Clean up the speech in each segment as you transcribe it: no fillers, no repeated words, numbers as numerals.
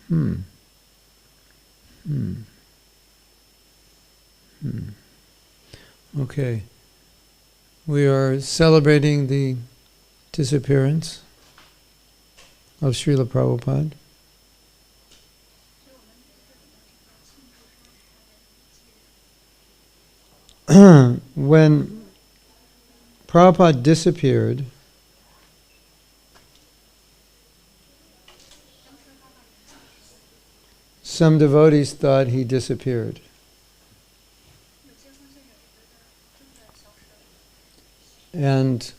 Hmm. Hmm. Hmm. Okay. We are celebrating the disappearance of Srila Prabhupada. When Prabhupada disappeared, some devotees thought he disappeared. And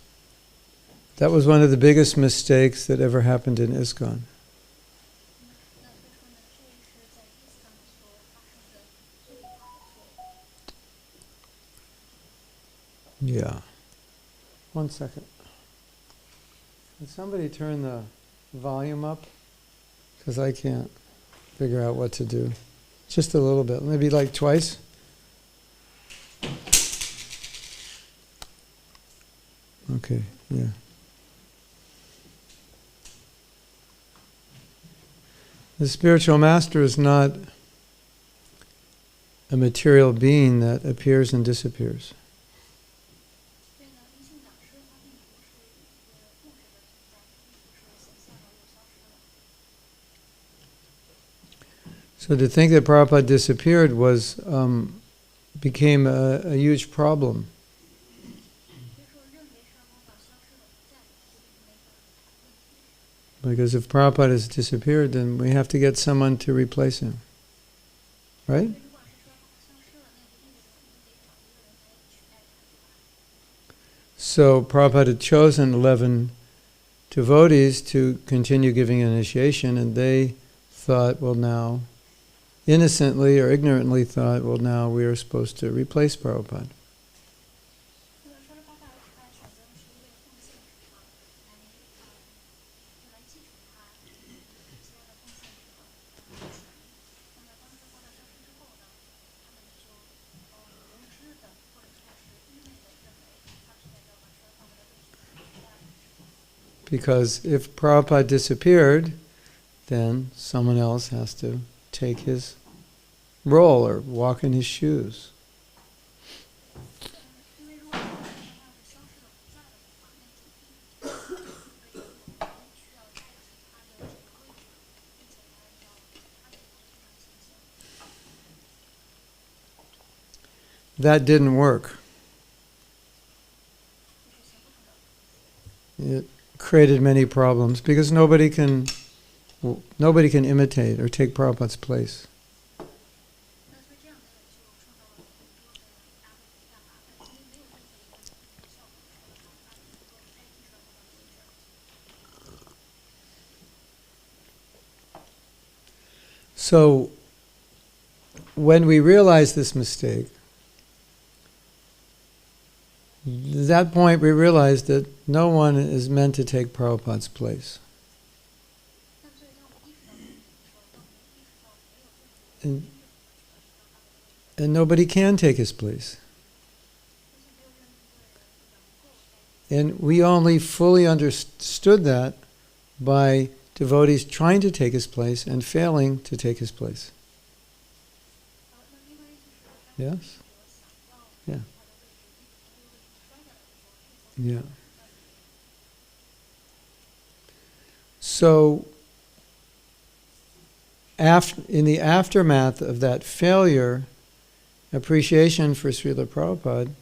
that was one of the biggest mistakes that ever happened in ISKCON. Yeah. 1 second. Can somebody turn the volume up? Because I can't figure out what to do. Just a little bit. Maybe like twice. Okay, yeah. The spiritual master is not a material being that appears and disappears. So to think that Prabhupada disappeared became a huge problem. Because if Prabhupada has disappeared, then we have to get someone to replace him. Right? So Prabhupada had chosen 11 devotees to continue giving initiation, and they thought, well now, innocently or ignorantly thought, well now we are supposed to replace Prabhupada. Because if Prabhupada disappeared, then someone else has to take his role or walk in his shoes. That didn't work. It created many problems because nobody can imitate or take Prabhupada's place. So, when we realized this mistake, at that point we realized that no one is meant to take Prabhupada's place. And nobody can take his place. And we only fully understood that by devotees trying to take his place and failing to take his place. Yes? Yeah. Yeah. So, in the aftermath of that failure, appreciation for Srila Prabhupada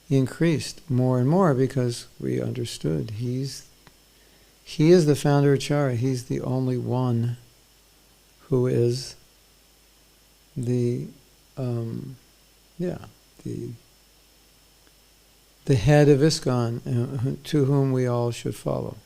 increased more and more because we understood he is the founder of Acharya. He's the only one who is the head of ISKCON, to whom we all should follow.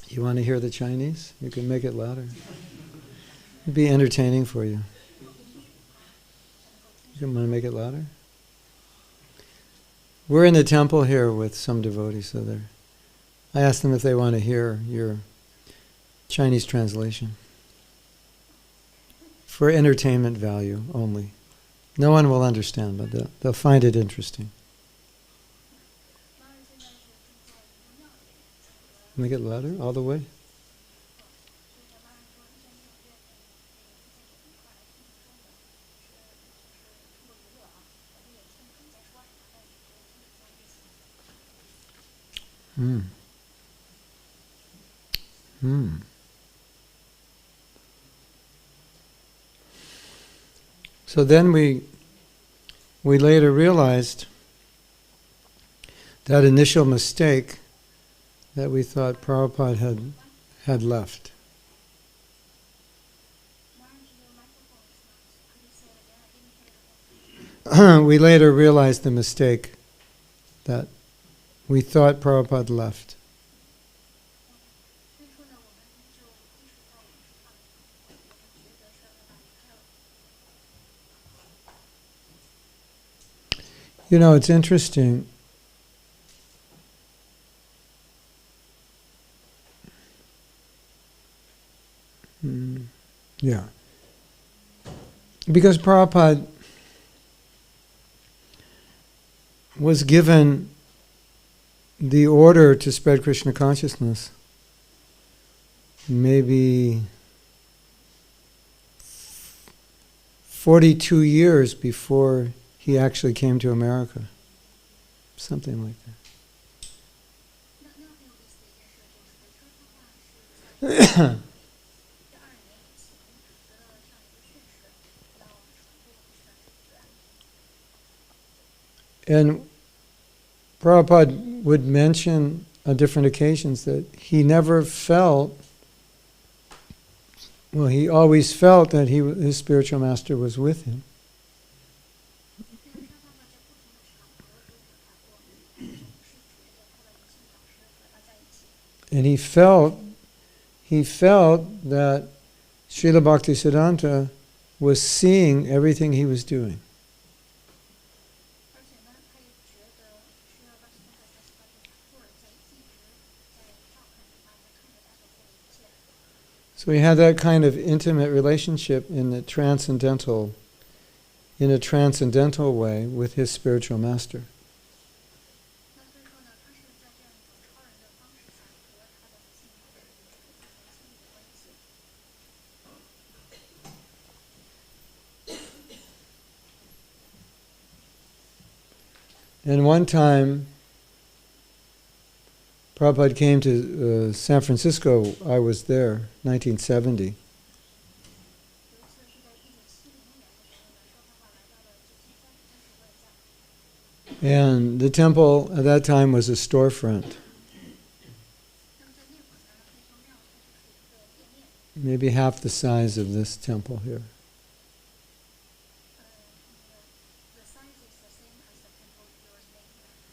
You want to hear the Chinese? You can make it louder. It'd be entertaining for you. You want to make it louder? We're in the temple here with some devotees, so I asked them if they want to hear your Chinese translation. for entertainment value only. No one will understand, but they'll find it interesting. Make it louder all the way. So then we later realized that initial mistake that we thought Prabhupada had left. We later realized the mistake that we thought Prabhupada left. You know, it's interesting. Yeah. Because Prabhupada was given the order to spread Krishna consciousness maybe 42 years before he actually came to America. Something like that. And Prabhupada would mention on different occasions that he never felt, well, he always felt that his spiritual master was with him. And he felt that Srila Bhaktisiddhanta was seeing everything he was doing. So he had that kind of intimate relationship in a transcendental way with his spiritual master. And one time, Prabhupada came to San Francisco. I was there, 1970. And the temple at that time was a storefront. Maybe half the size of this temple here.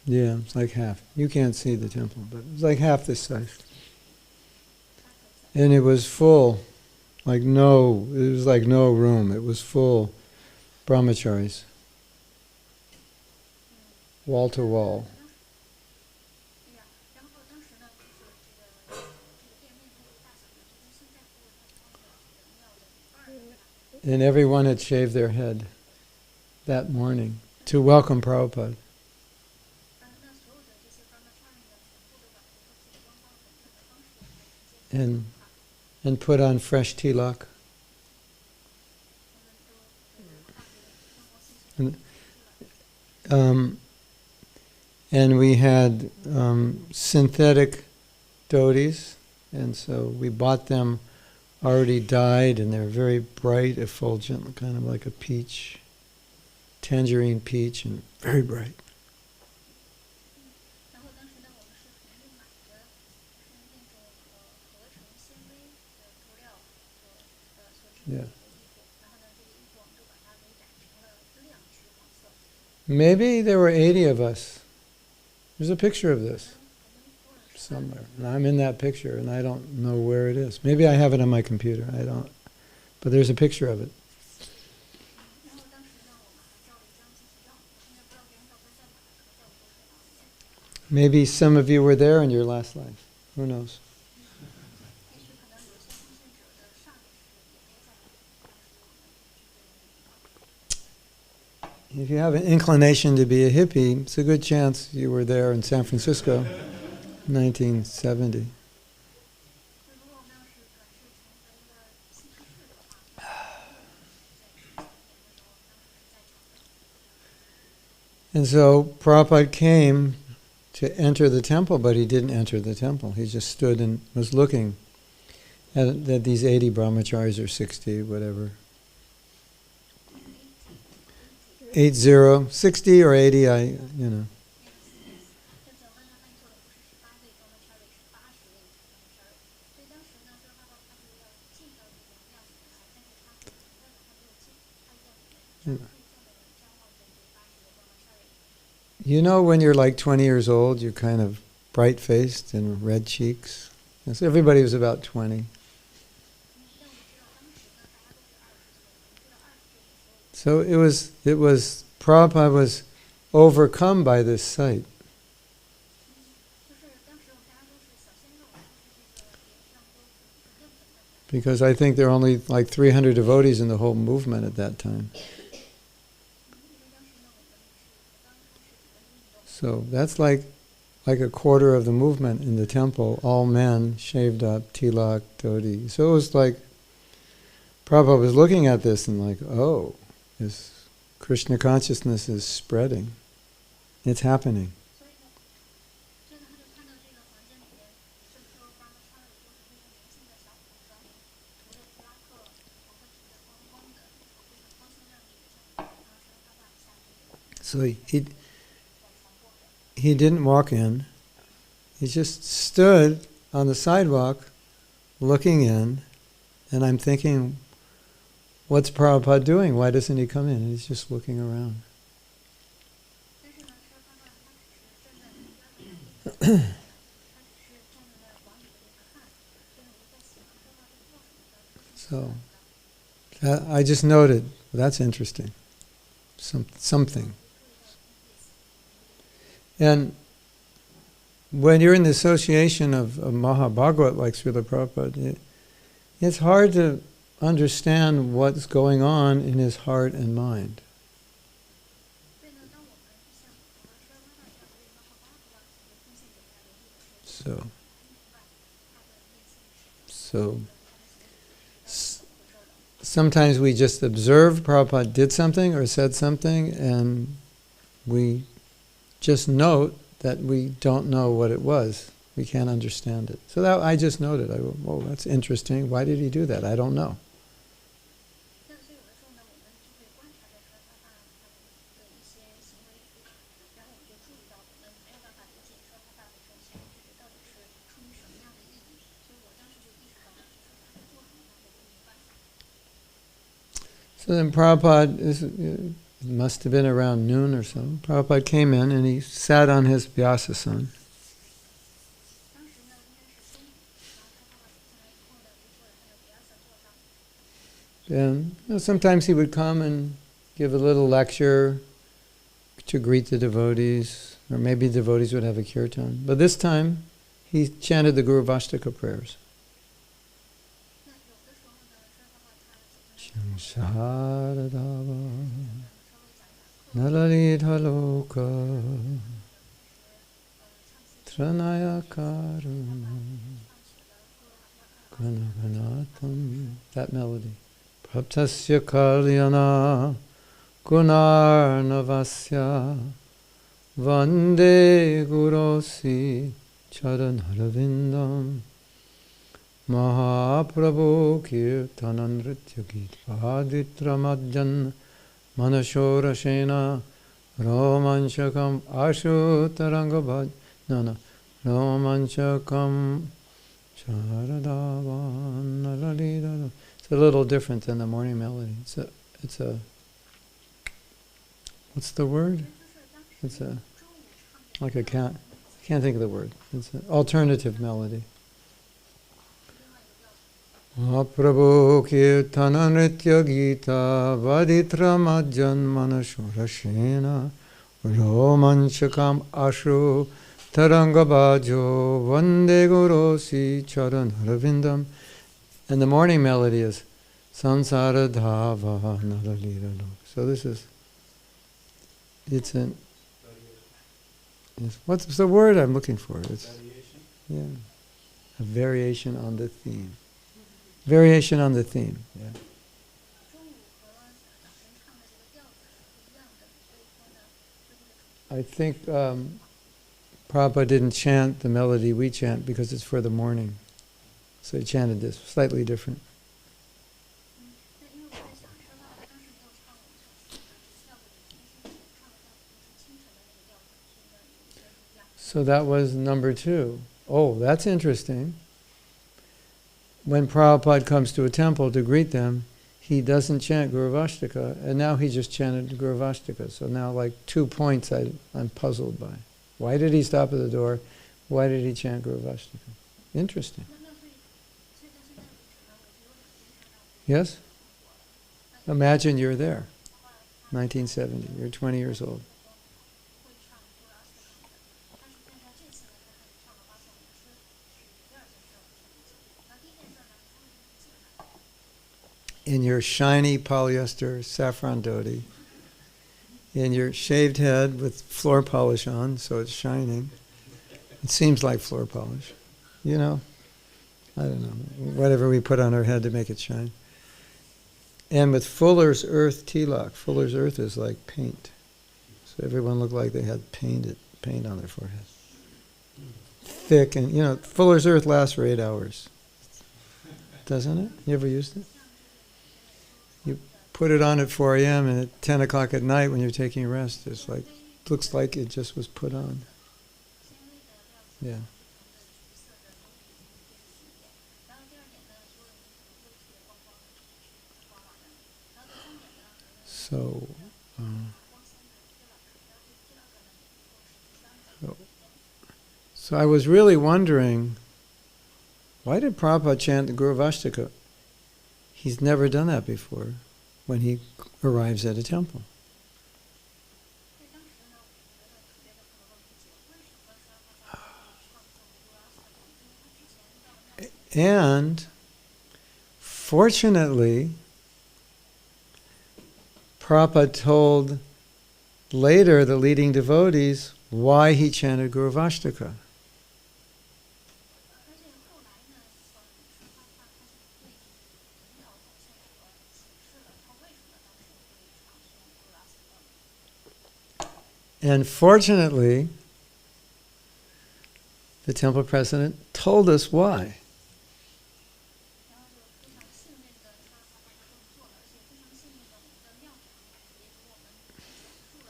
Yeah, it's like half. You can't see the temple, but it was like half this size. And it was full, it was like no room. It was full brahmacharis, wall to wall. And everyone had shaved their head that morning to welcome Prabhupada. And put on fresh tilak. And we had synthetic dhotis, and so we bought them already dyed, and they're very bright, effulgent, kind of like a peach, tangerine peach, and very bright. Yeah. Maybe there were 80 of us. There's a picture of this somewhere. And I'm in that picture, and I don't know where it is. Maybe I have it on my computer. I don't. But there's a picture of it. Maybe some of you were there in your last life. Who knows? if you have an inclination to be a hippie, it's a good chance you were there in San Francisco, 1970. And so Prabhupada came to enter the temple, but he didn't enter the temple. He just stood and was looking at these 80 brahmacharis, or 60, whatever. 80, 60 or 80, you know. You know, when you're like 20 years old, you're kind of bright-faced and red cheeks. And so everybody was about 20. So it was Prabhupada was overcome by this sight. Because I think there are only like 300 devotees in the whole movement at that time. So that's like a quarter of the movement in the temple, all men, shaved up, tilak, dhoti. So it was like, Prabhupada was looking at this and like, oh, this Krishna consciousness is spreading. It's happening. So he didn't walk in. He just stood on the sidewalk looking in, and I'm thinking, what's Prabhupada doing? Why doesn't he come in? And he's just looking around. So I just noted, that's interesting. Something. And when you're in the association of Mahabhagavat like Srila Prabhupada, it's hard to understand what's going on in his heart and mind. So sometimes we just observe Prabhupada did something or said something, and we just note that we don't know what it was. We can't understand it. So that I just noted. I go, whoa, that's interesting. Why did he do that? I don't know. So then Prabhupada, it must have been around noon or so, Prabhupada came in and he sat on his Vyasasana. And sometimes he would come and give a little lecture to greet the devotees, or maybe the devotees would have a kirtan. But this time, he chanted the Guru Vashtaka prayers. Sharadava Nalalita Loka Tranaya Karuna Ganaganatam. That melody. Praptasya Kalyana Gunarnavasya Vande Gurosi Charanharavindam Mahaprabhu Kirtananritya Git Aditramadjan Manashorashena Romanchakam Ashutarangabhaj Romanchakam Charadavan Nalalida. It's a little different than the morning melody. It's a what's the word? It's a like a cat. I can't think of the word. It's an alternative melody. Mahaprabhu Kirtana Nritya Gita Vaditramadjan Manashurashena Romanchakam Ashu Tarangabhajo Vande Gurosi Charanharavindam. And the morning melody is Sansara Dhava Nalalira. So this is It's an... What's the word I'm looking for? It's... Variation? Yeah. A variation on the theme. Variation on the theme, yeah. I think Prabhupada didn't chant the melody we chant because it's for the morning. So he chanted this, slightly different. So that was number 2. Oh, that's interesting. When Prabhupada comes to a temple to greet them, he doesn't chant Guru Vashtaka, and now he just chanted Guru Vashtaka. So now, like 2 points I'm puzzled by. Why did he stop at the door? Why did he chant Guru Vashtaka? Interesting. Yes? Imagine you're there, 1970. You're 20 years old. In your shiny polyester saffron dhoti, in your shaved head with floor polish on, so it's shining. It seems like floor polish. You know, I don't know, whatever we put on our head to make it shine. And with Fuller's Earth tilak. Fuller's Earth is like paint. So everyone looked like they had paint on their forehead. Thick, and you know, Fuller's Earth lasts for 8 hours. Doesn't it? You ever used it? You put it on at 4 a.m. and at 10 o'clock at night when you're taking a rest, it's like, looks like it just was put on. Yeah. So, so I was really wondering, why did Prabhupada chant the Guru Vashtaka? He's never done that before when he arrives at a temple. And fortunately, Prabhupada told later the leading devotees why he chanted Guru Vashtaka. And fortunately, the temple president told us why.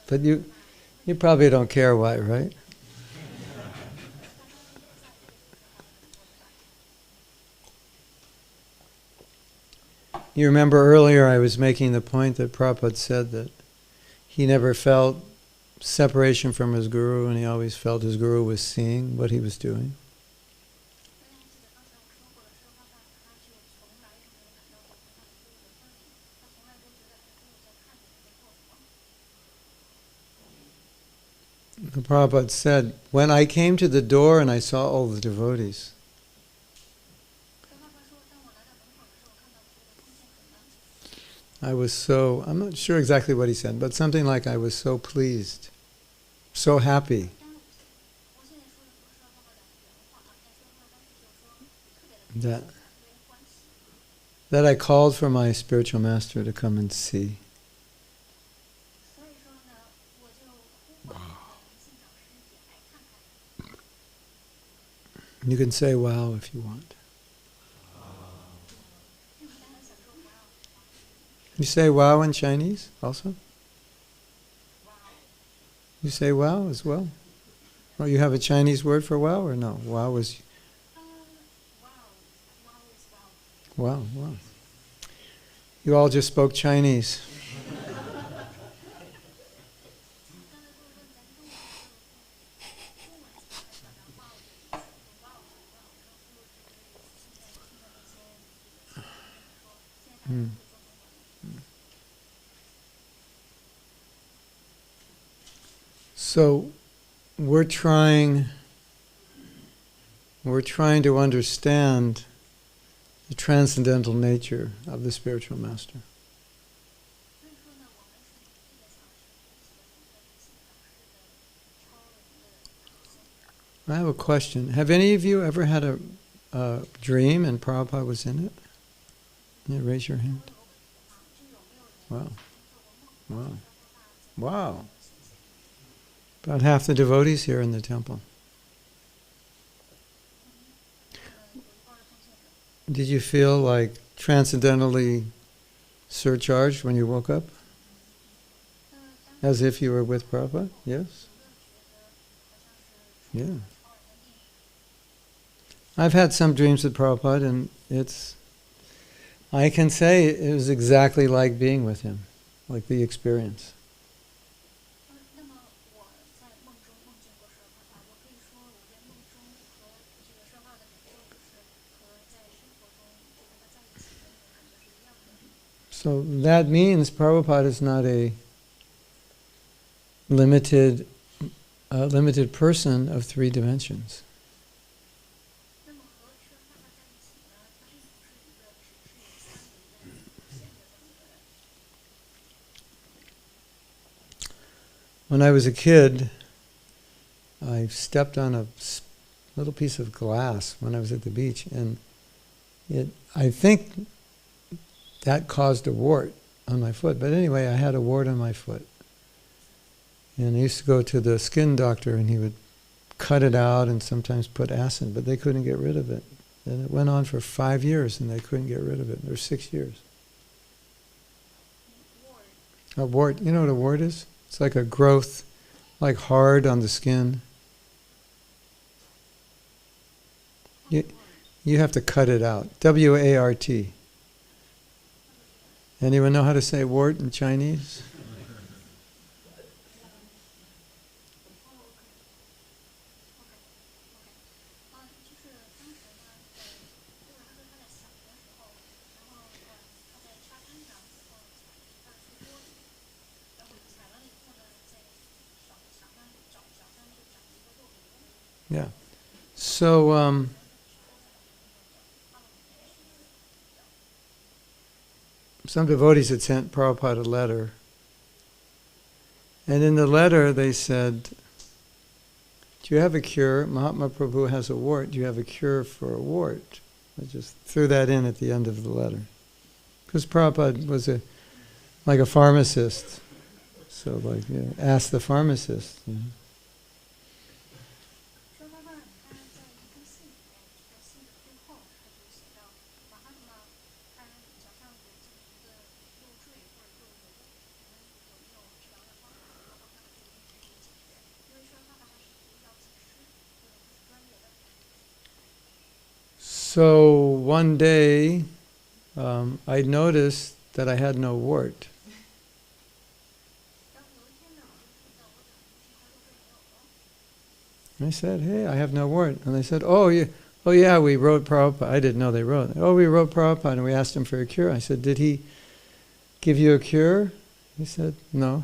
But you probably don't care why, right? You remember earlier I was making the point that Prabhupada said that he never felt separation from his guru, and he always felt his guru was seeing what he was doing. The Prabhupada said, when I came to the door and I saw all the devotees, I was so, I'm not sure exactly what he said, but something like I was so pleased, so happy that I called for my spiritual master to come and see. You can say wow if you want. You say wow in Chinese also? You say wow as well? Oh, you have a Chinese word for wow or no? Wow is... Wow, wow. You all just spoke Chinese. So we're trying to understand the transcendental nature of the spiritual master. I have a question. Have any of you ever had a dream and Prabhupada was in it? Yeah, raise your hand. Wow. Wow. Wow. About half the devotees here in the temple. Did you feel like transcendentally surcharged when you woke up? As if you were with Prabhupada? Yes? Yeah. I've had some dreams with Prabhupada and I can say it was exactly like being with him, like the experience. So that means Prabhupada is not a limited person of three dimensions. When I was a kid, I stepped on a little piece of glass when I was at the beach, and I think that caused a wart on my foot. But anyway, I had a wart on my foot. And I used to go to the skin doctor and he would cut it out and sometimes put acid, but they couldn't get rid of it. And it went on for 5 years and they couldn't get rid of it, or 6 years. A wart, you know what a wart is? It's like a growth, like hard on the skin. You have to cut it out. W-A-R-T. Anyone know how to say wart in Chinese? Yeah. So, some devotees had sent Prabhupada a letter. And in the letter they said, do you have a cure? Mahatma Prabhu has a wart. Do you have a cure for a wart? I just threw that in at the end of the letter. Because Prabhupada was like a pharmacist. So ask the pharmacist. You know. So one day, I noticed that I had no wart. And I said, hey, I have no wart. And they said, oh yeah, we wrote Prabhupada. I didn't know they wrote. Oh, we wrote Prabhupada and we asked him for a cure. I said, did he give you a cure? He said, no.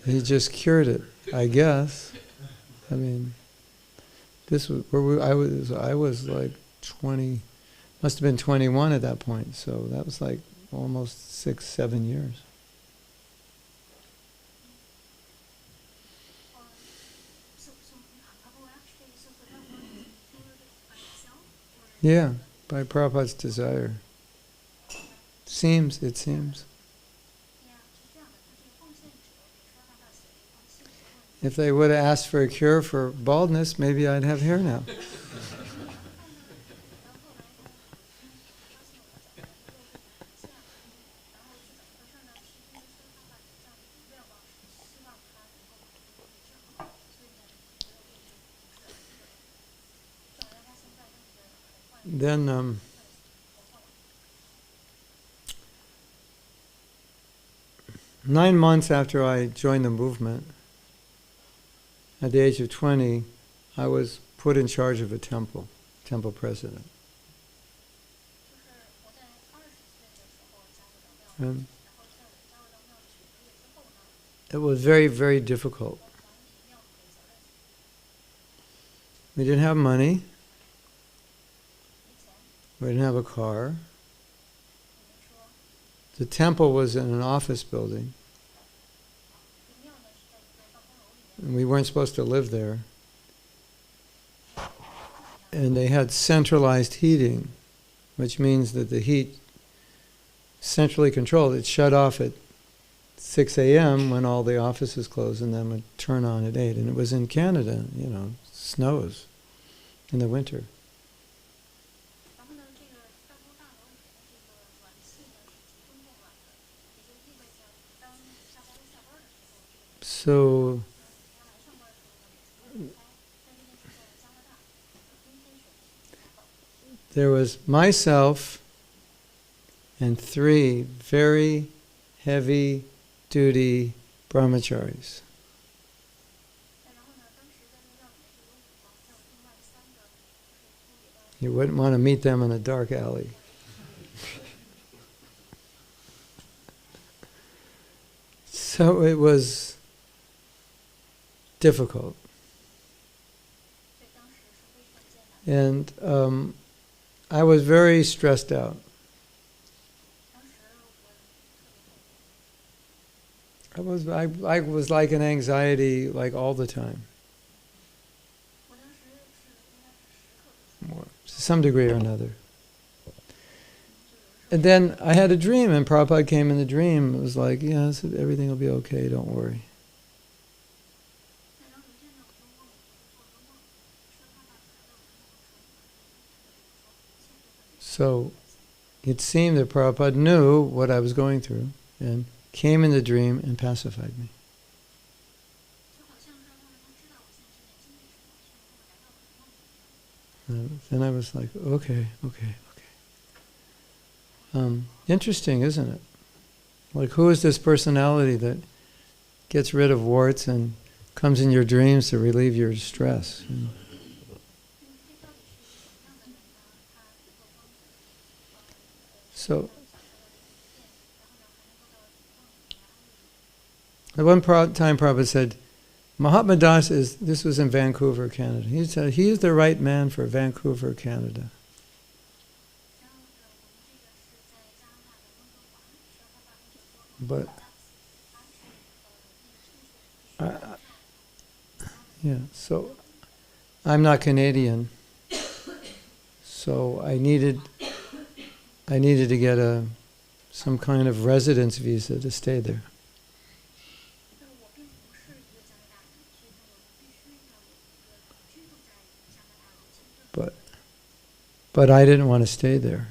He just cured it, I guess. I mean, this was where I was like 20, must have been 21 at that point. So that was like almost 6-7 years. Yeah, by Prabhupada's desire. It seems. If they would have asked for a cure for baldness, maybe I'd have hair now. Then 9 months after I joined the movement, at the age of 20, I was put in charge of a temple president. And it was very, very difficult. We didn't have money. We didn't have a car. The temple was in an office building. And we weren't supposed to live there. and they had centralized heating, which means that the heat centrally controlled. It shut off at 6 a.m. when all the offices closed, and then would turn on at 8. And it was in Canada, snows in the winter. So there was myself and 3 very heavy-duty brahmacharis. You wouldn't want to meet them in a dark alley. So it was difficult. And I was very stressed out. I was like an anxiety like all the time. More, to some degree or another. And then I had a dream, and Prabhupada came in the dream. It was like, yes, everything will be okay, don't worry. So it seemed that Prabhupada knew what I was going through and came in the dream and pacified me. Then I was like, okay. Interesting, isn't it? Like, who is this personality that gets rid of warts and comes in your dreams to relieve your stress? So, at one time Prabhupada said, Mahatma Das this was in Vancouver, Canada. He said, he is the right man for Vancouver, Canada. But, so I'm not Canadian, so I needed to get some kind of residence visa to stay there. But I didn't want to stay there.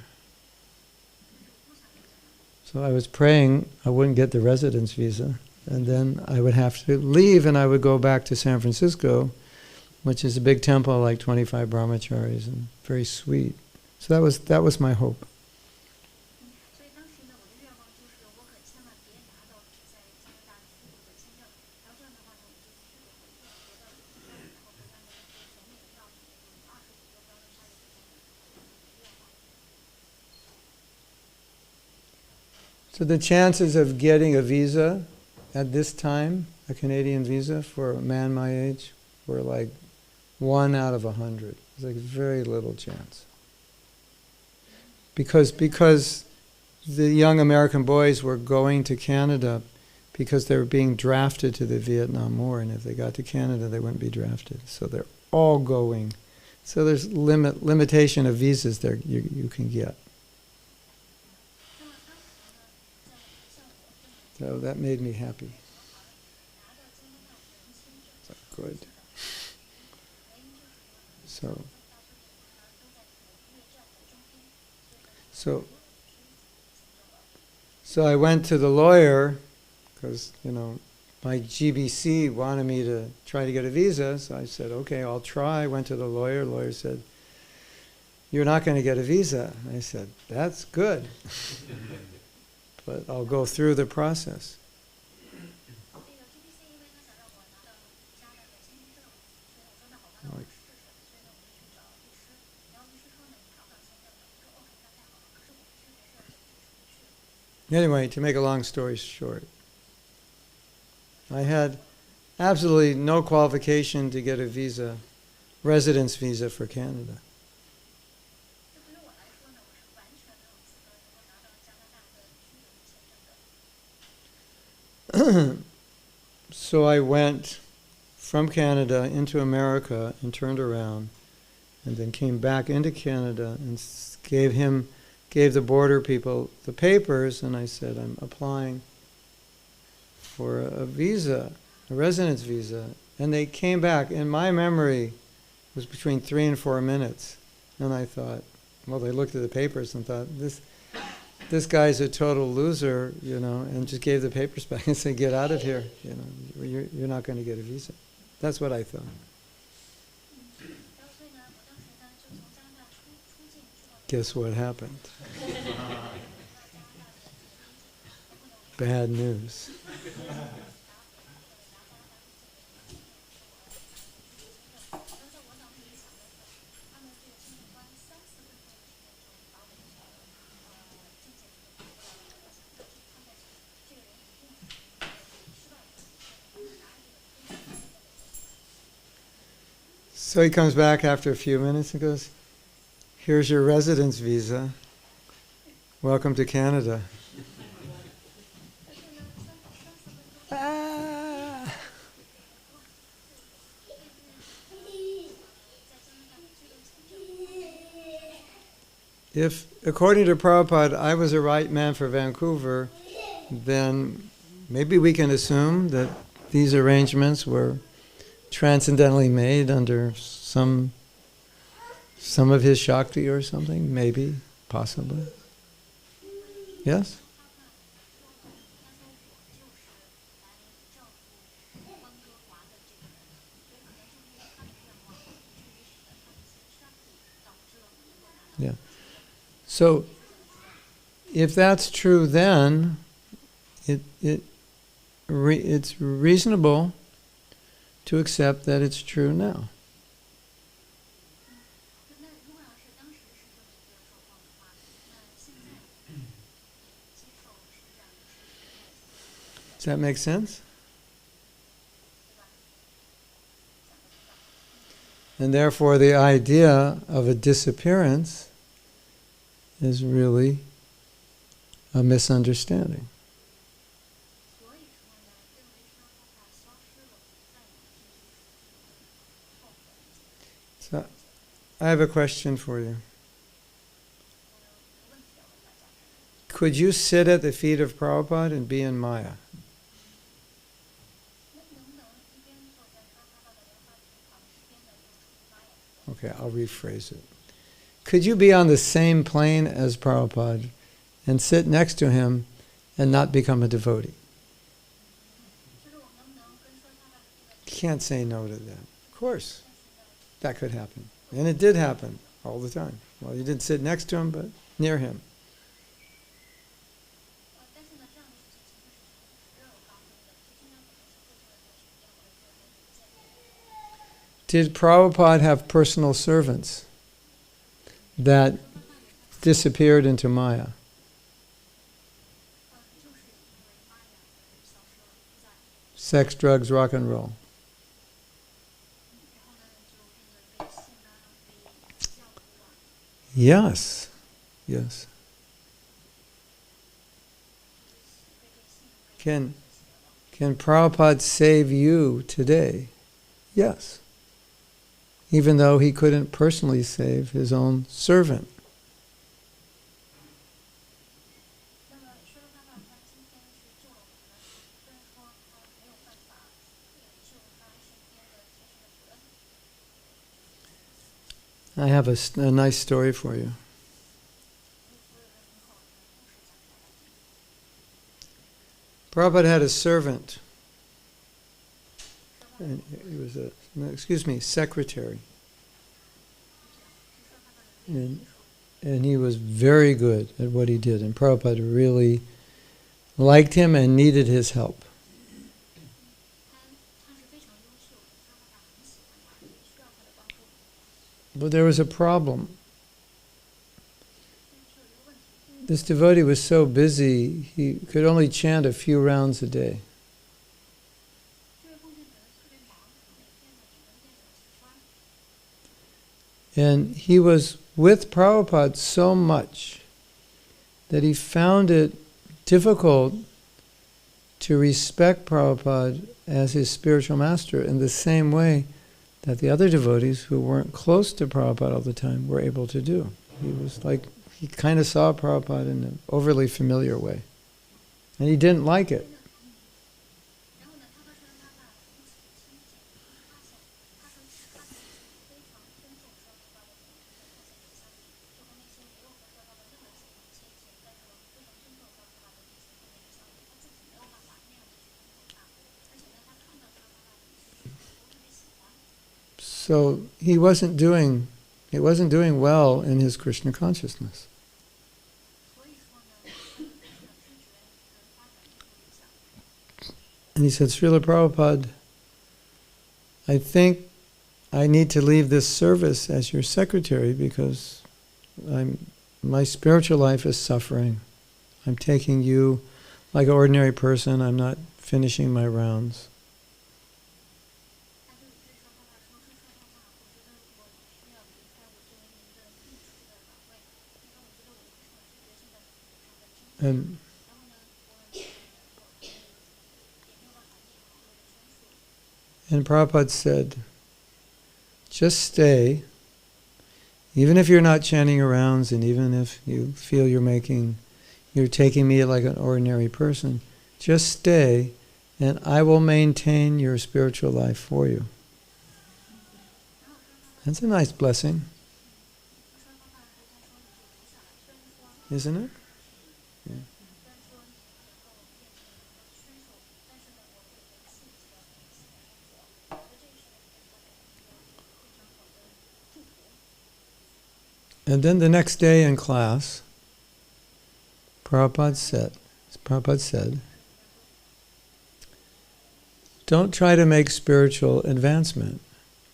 So I was praying I wouldn't get the residence visa, and then I would have to leave, and I would go back to San Francisco, which is a big temple, like 25 brahmacharis, and very sweet. So that was my hope. So the chances of getting a visa at this time, a Canadian visa for a man my age, were like 1 out of 100. It was like very little chance. Because the young American boys were going to Canada because they were being drafted to the Vietnam War, and if they got to Canada, they wouldn't be drafted. So they're all going. So there's limitation of visas there you can get. So that made me happy. So good. So I went to the lawyer because, my GBC wanted me to try to get a visa. So I said, okay, I'll try. I went to the lawyer. The lawyer said, you're not going to get a visa. I said, that's good. But I'll go through the process. Anyway, to make a long story short, I had absolutely no qualification to get a visa, residence visa for Canada. So I went from Canada into America and turned around and then came back into Canada and gave the border people the papers, and I said, I'm applying for a visa, a residence visa. And they came back. In my memory, it was between 3 and 4 minutes. And I thought, well, they looked at the papers and thought, this guy's a total loser, and just gave the papers back and said, get out of here. You're not going to get a visa. That's what I thought. Guess what happened? Bad news. So he comes back after a few minutes and goes, here's your residence visa. Welcome to Canada. If, according to Prabhupada, I was a right man for Vancouver, then maybe we can assume that these arrangements were transcendentally made under some of his Shakti or something, maybe, possibly. Yes? Yeah. So, if that's true, then it's reasonable to accept that it's true now. Does that make sense? And therefore the idea of a disappearance is really a misunderstanding. So, I have a question for you. Could you sit at the feet of Prabhupada and be in Maya? Okay, I'll rephrase it. Could you be on the same plane as Prabhupada and sit next to him and not become a devotee? Can't say no to that. Of course, that could happen. And it did happen all the time. Well, you didn't sit next to him, but near him. Did Prabhupada have personal servants that disappeared into Maya? Sex, drugs, rock and roll. Yes. Yes. Can Prabhupada save you today? Yes. Even though he couldn't personally save his own servant. I have a nice story for you. Prabhupada had a servant. And he was secretary. And he was very good at what he did. And Prabhupada really liked him and needed his help. But there was a problem. This devotee was so busy, he could only chant a few rounds a day. And he was with Prabhupada so much that he found it difficult to respect Prabhupada as his spiritual master in the same way that the other devotees who weren't close to Prabhupada all the time were able to do. He kind of saw Prabhupada in an overly familiar way. And he didn't like it. So he wasn't doing well in his Krishna consciousness. And he said, Srila Prabhupada, I think I need to leave this service as your secretary because my spiritual life is suffering. I'm taking you like an ordinary person. I'm not finishing my rounds. And Prabhupada said, just stay, even if you're not chanting your rounds and even if you feel you're taking me like an ordinary person, just stay and I will maintain your spiritual life for you. That's a nice blessing, isn't it? Yeah. And then the next day in class, Prabhupada said, don't try to make spiritual advancement.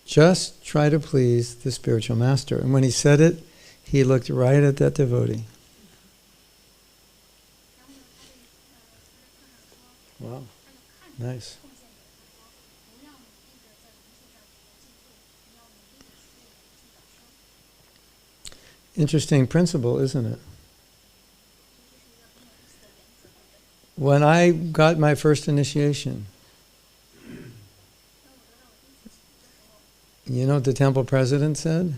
Just try to please the spiritual master. And when he said it, he looked right at that devotee. Wow, nice. Interesting principle, isn't it? When I got my first initiation, you know what the temple president said?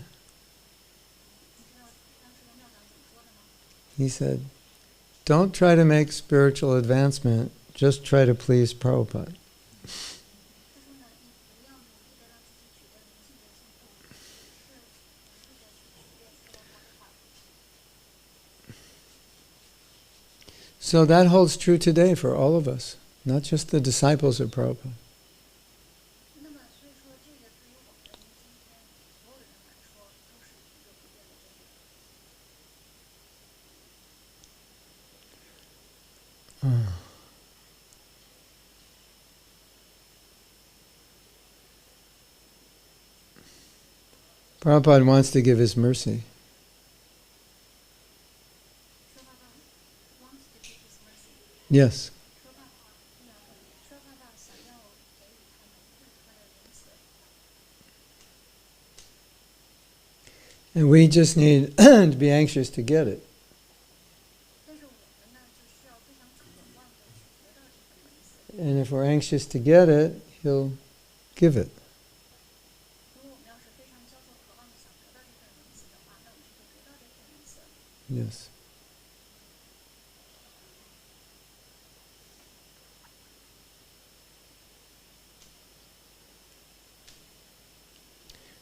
He said, don't try to make spiritual advancement, just try to please Prabhupada. So that holds true today for all of us, not just the disciples of Prabhupada. Prabhupada wants to give his mercy. Yes. And we just need to be anxious to get it. And if we're anxious to get it, he'll give it. Yes.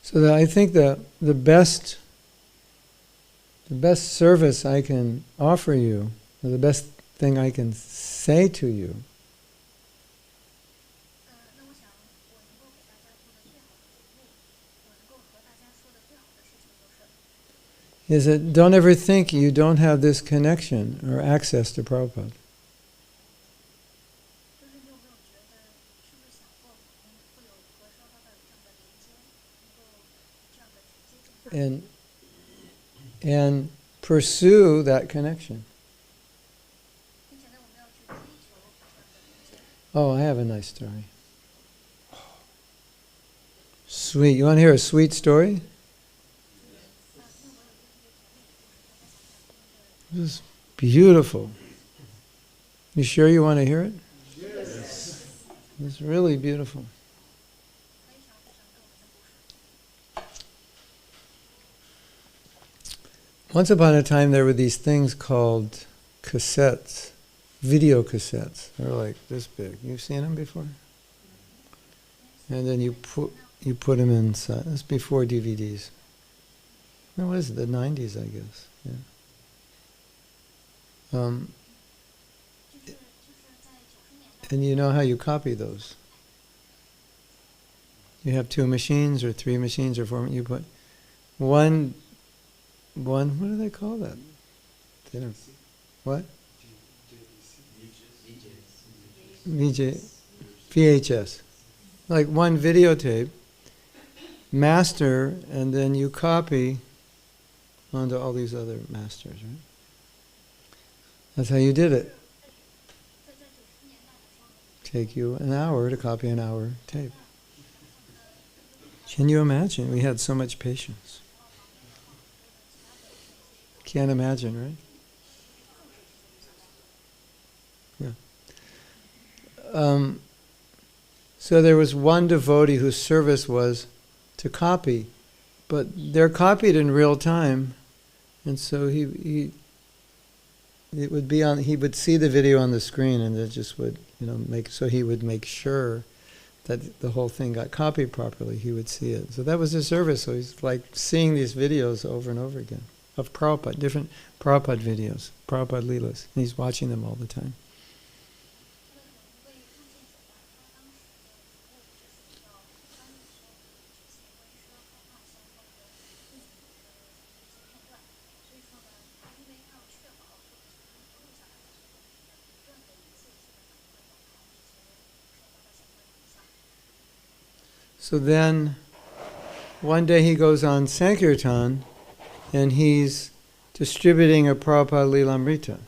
So that I think the best service I can offer you, or the best thing I can say to you, is that don't ever think you don't have this connection or access to Prabhupada. And pursue that connection. Oh, I have a nice story. Sweet. You want to hear a sweet story? This is beautiful. You sure you want to hear it? Yes. It's really beautiful. Once upon a time there were these things called cassettes, video cassettes. They're like this big. You've seen them before? And then you put them inside. That's before DVDs. What was it? The 90s, I guess. Yeah. And you know how you copy those? You have 2 machines or 3 machines or 4. You put one. What do they call that? They don't. What? VHS. Like one videotape, master, and then you copy onto all these other masters, right? That's how you did it. Take you an hour to copy an hour tape. Can you imagine? We had so much patience. Can't imagine, right? Yeah. So there was one devotee whose service was to copy, but they're copied in real time, and so he would see the video on the screen, and it just would he would make sure that the whole thing got copied properly. He would see it. So that was his service. So he's like seeing these videos over and over again of Prabhupada, different Prabhupada videos, Prabhupada Leelas, and he's watching them all the time. So then, one day he goes on Sankirtan, and he's distributing a Prabhupada Lilamrita.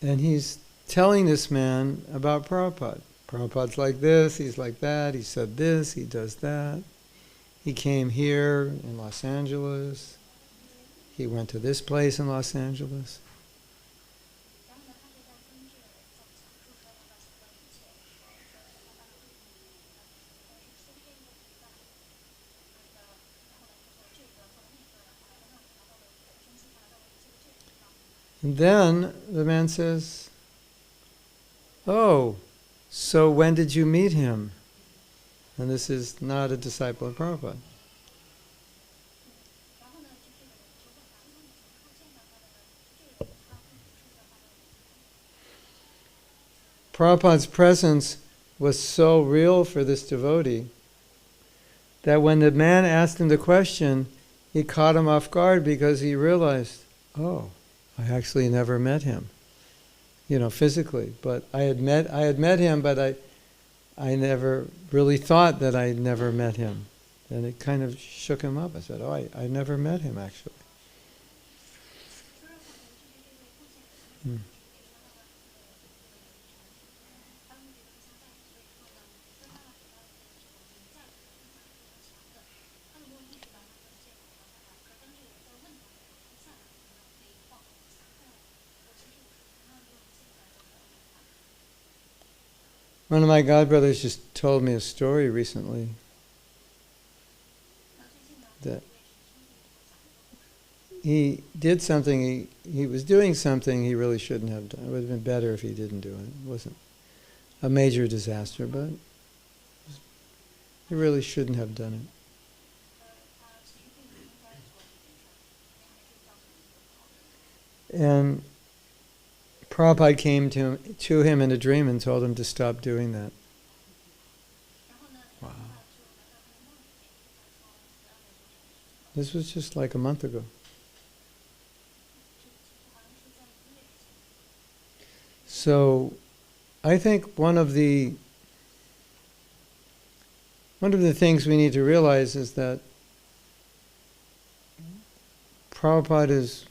And he's telling this man about Prabhupada. Prabhupada's like this, he's like that, he said this, he does that. He came here in Los Angeles. He went to this place in Los Angeles. And then the man says, "Oh, so when did you meet him?" And this is not a disciple of Prabhupada. Prabhupada's presence was so real for this devotee that when the man asked him the question, he caught him off guard because he realized, oh, I actually never met him, physically. But I had met him, but I never really thought that I never met him. And it kind of shook him up. I said, oh, I never met him actually. One of my godbrothers just told me a story recently that he did something, he was doing something he really shouldn't have done. It would have been better if he didn't do it. It wasn't a major disaster, but he really shouldn't have done it. And Prabhupada came to him in a dream and told him to stop doing that. Wow. This was just like a month ago. So, I think one of the things we need to realize is that Prabhupada is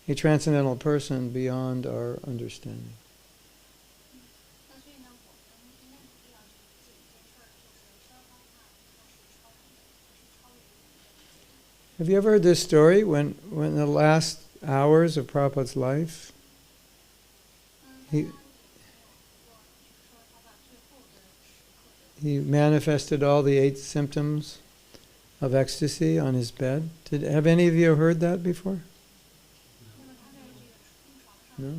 a transcendental person beyond our understanding. Have you ever heard this story when in the last hours of Prabhupada's life, he manifested all the 8 symptoms of ecstasy on his bed. Have any of you heard that before? No.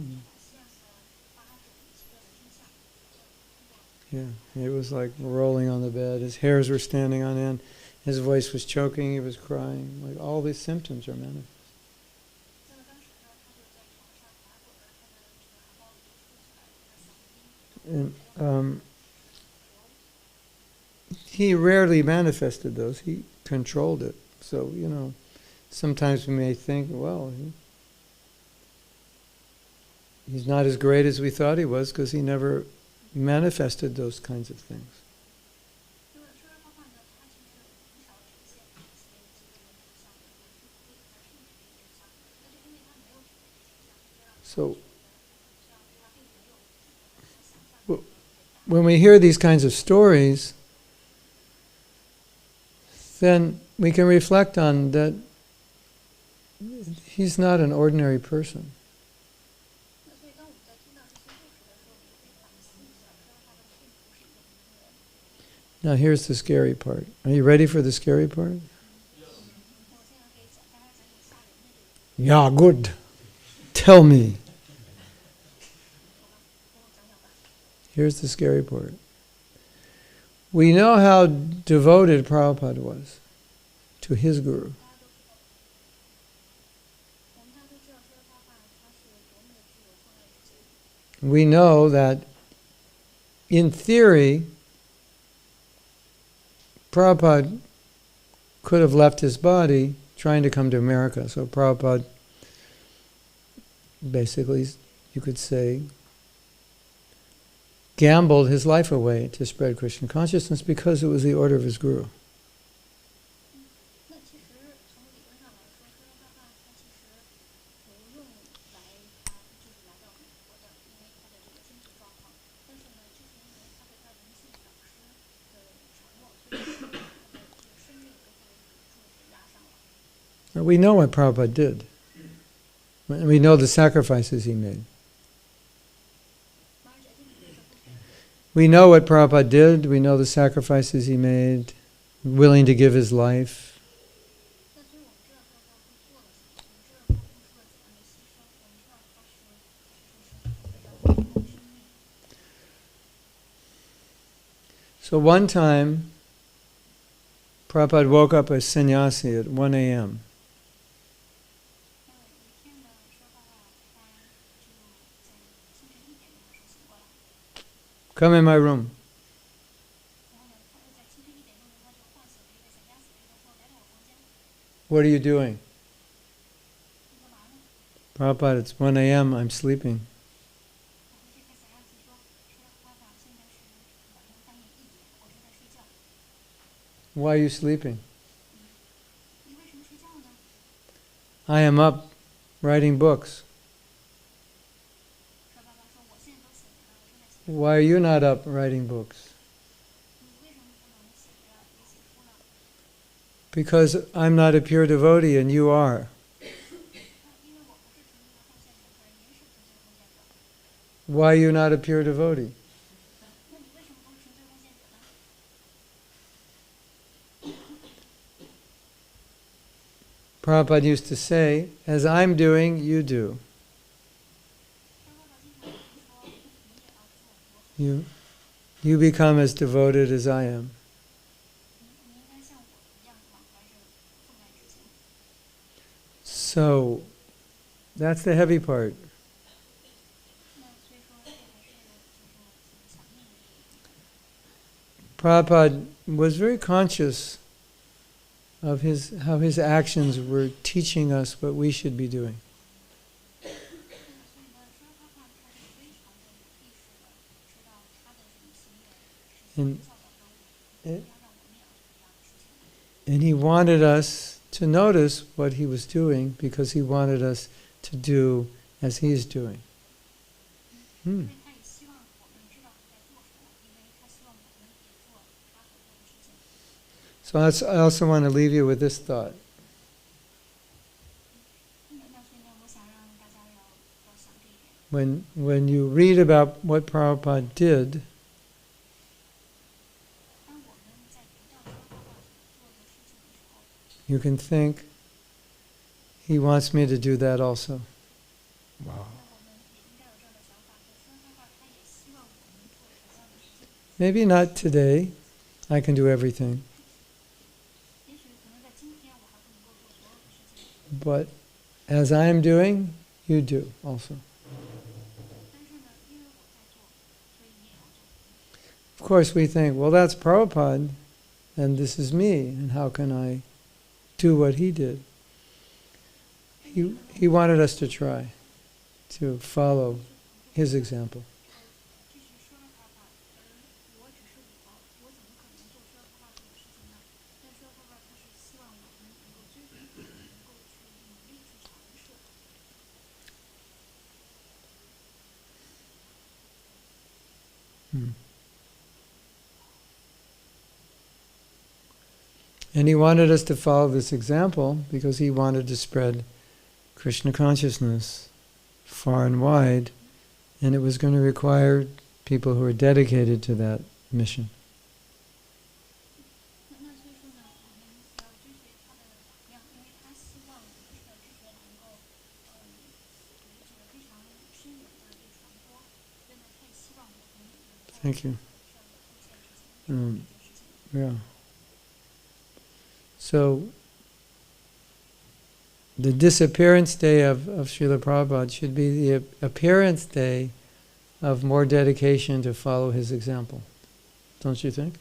Yeah, it was like rolling on the bed. His hairs were standing on end. His voice was choking. He was crying. Like all these symptoms are manifest. And he rarely manifested those. He controlled it. So, sometimes we may think, well, he's not as great as we thought he was because he never manifested those kinds of things. So, when we hear these kinds of stories, then we can reflect on that he's not an ordinary person. Now here's the scary part. Are you ready for the scary part? Yeah, good. Tell me. Here's the scary part. We know how devoted Prabhupada was to his guru. We know that, in theory, Prabhupada could have left his body trying to come to America. So Prabhupada, basically, you could say, gambled his life away to spread Krishna consciousness because it was the order of his guru. Now, we know what Prabhupada did. We know the sacrifices he made. We know what Prabhupada did. We know the sacrifices he made, willing to give his life. So one time, Prabhupada woke up a sannyasi at 1 a.m. Come in my room. What are you doing? Prabhupada, it's 1 a.m., I'm sleeping. Why are you sleeping? I am up writing books. Why are you not up writing books? Because I'm not a pure devotee and you are. Why are you not a pure devotee? Prabhupada used to say, as I'm doing, you do. You become as devoted as I am. So, that's the heavy part. Prabhupada was very conscious of how his actions were teaching us what we should be doing. And he wanted us to notice what he was doing because he wanted us to do as he's doing. So I also want to leave you with this thought. When you read about what Prabhupada did, you can think, he wants me to do that also. Wow. Maybe not today. I can do everything. But as I am doing, you do also. Of course, we think, well, that's Prabhupada, and this is me, and how can I do what he did? He wanted us to try to follow his example. And he wanted us to follow this example because he wanted to spread Krishna consciousness far and wide, and it was going to require people who are dedicated to that mission. Thank you. Yeah. So, the disappearance day of Srila Prabhupada should be the appearance day of more dedication to follow his example. Don't you think?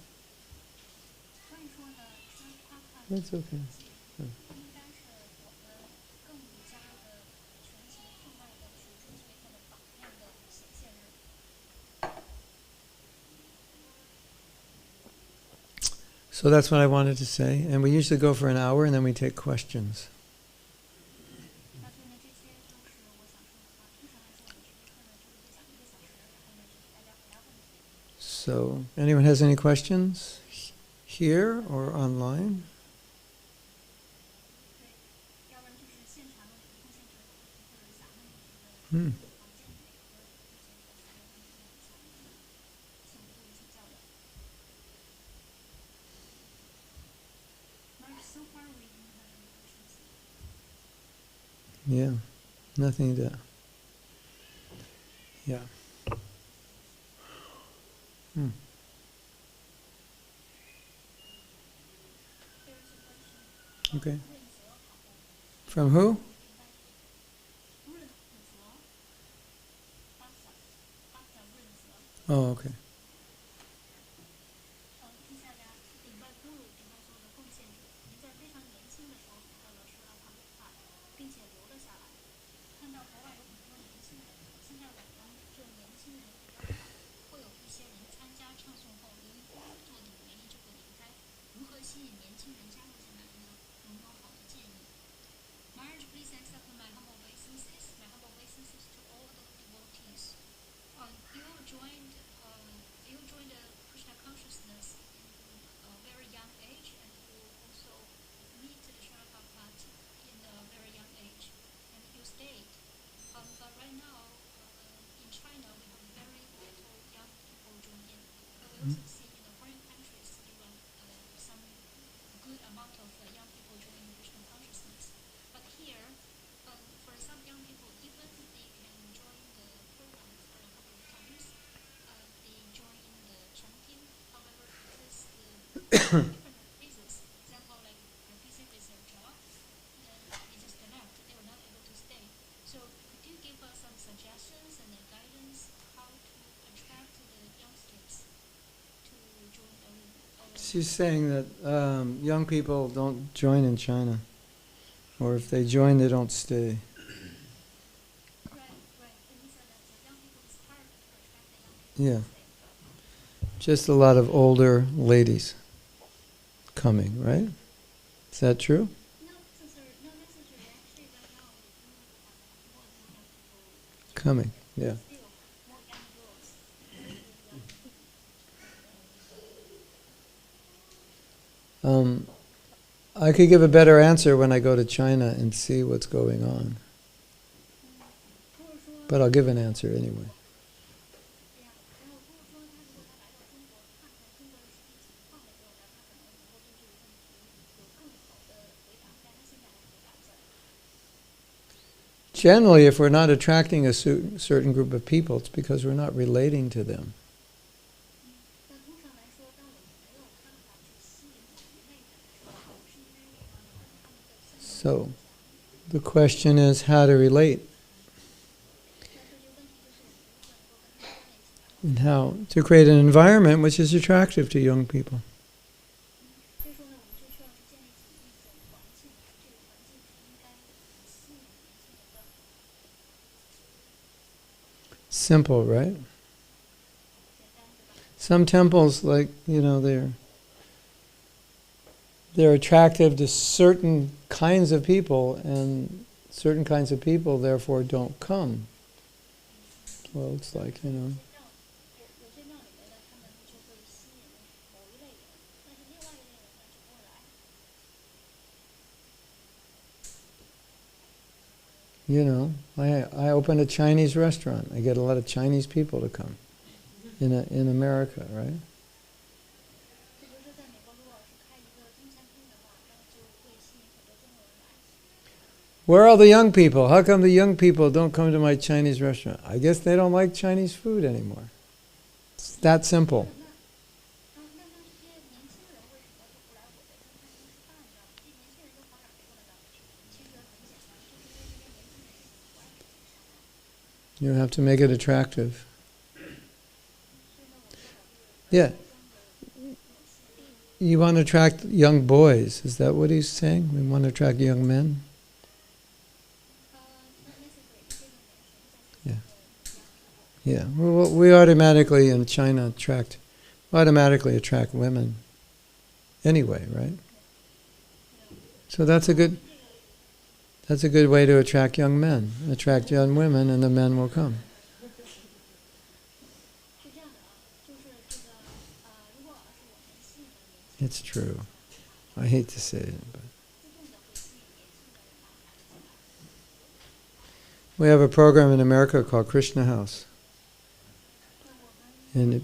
That's okay. Yeah. So that's what I wanted to say. And we usually go for an hour and then we take questions. So, anyone has any questions here or online? Yeah, nothing to. Yeah. Okay. From who? Oh, okay. She's saying that young people don't join in China, or if they join, they don't stay. Yeah, just a lot of older ladies coming, right? Is that true? Coming, yeah. I could give a better answer when I go to China and see what's going on. But I'll give an answer anyway. generally, if we're not attracting a certain group of people, it's because we're not relating to them. So, the question is how to relate. And how to create an environment which is attractive to young people. Simple, right? Some temples, like, they're attractive to certain kinds of people, and certain kinds of people therefore don't come. Well, it's like, I opened a Chinese restaurant. I get a lot of Chinese people to come in America, right? Where are all the young people? How come the young people don't come to my Chinese restaurant? I guess they don't like Chinese food anymore. It's that simple. You have to make it attractive. Yeah. You want to attract young boys. Is that what he's saying? We want to attract young men? Yeah. Yeah. Well, we automatically in China automatically attract women anyway, right? So that's a good way to attract young men. Attract young women and the men will come. It's true. I hate to say it, but we have a program in America called Krishna House. And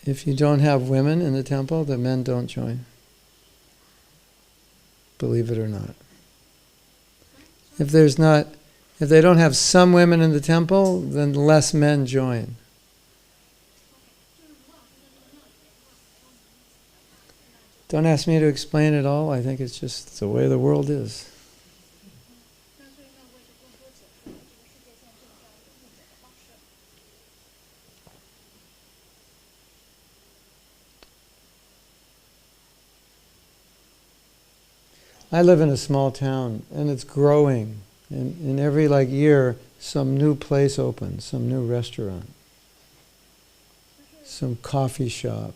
if you don't have women in the temple, the men don't join. Believe it or not. If they don't have some women in the temple, then less men join. Don't ask me to explain it all. I think it's just the way the world is. I live in a small town, and it's growing. And every year, some new place opens, some new restaurant, some coffee shop.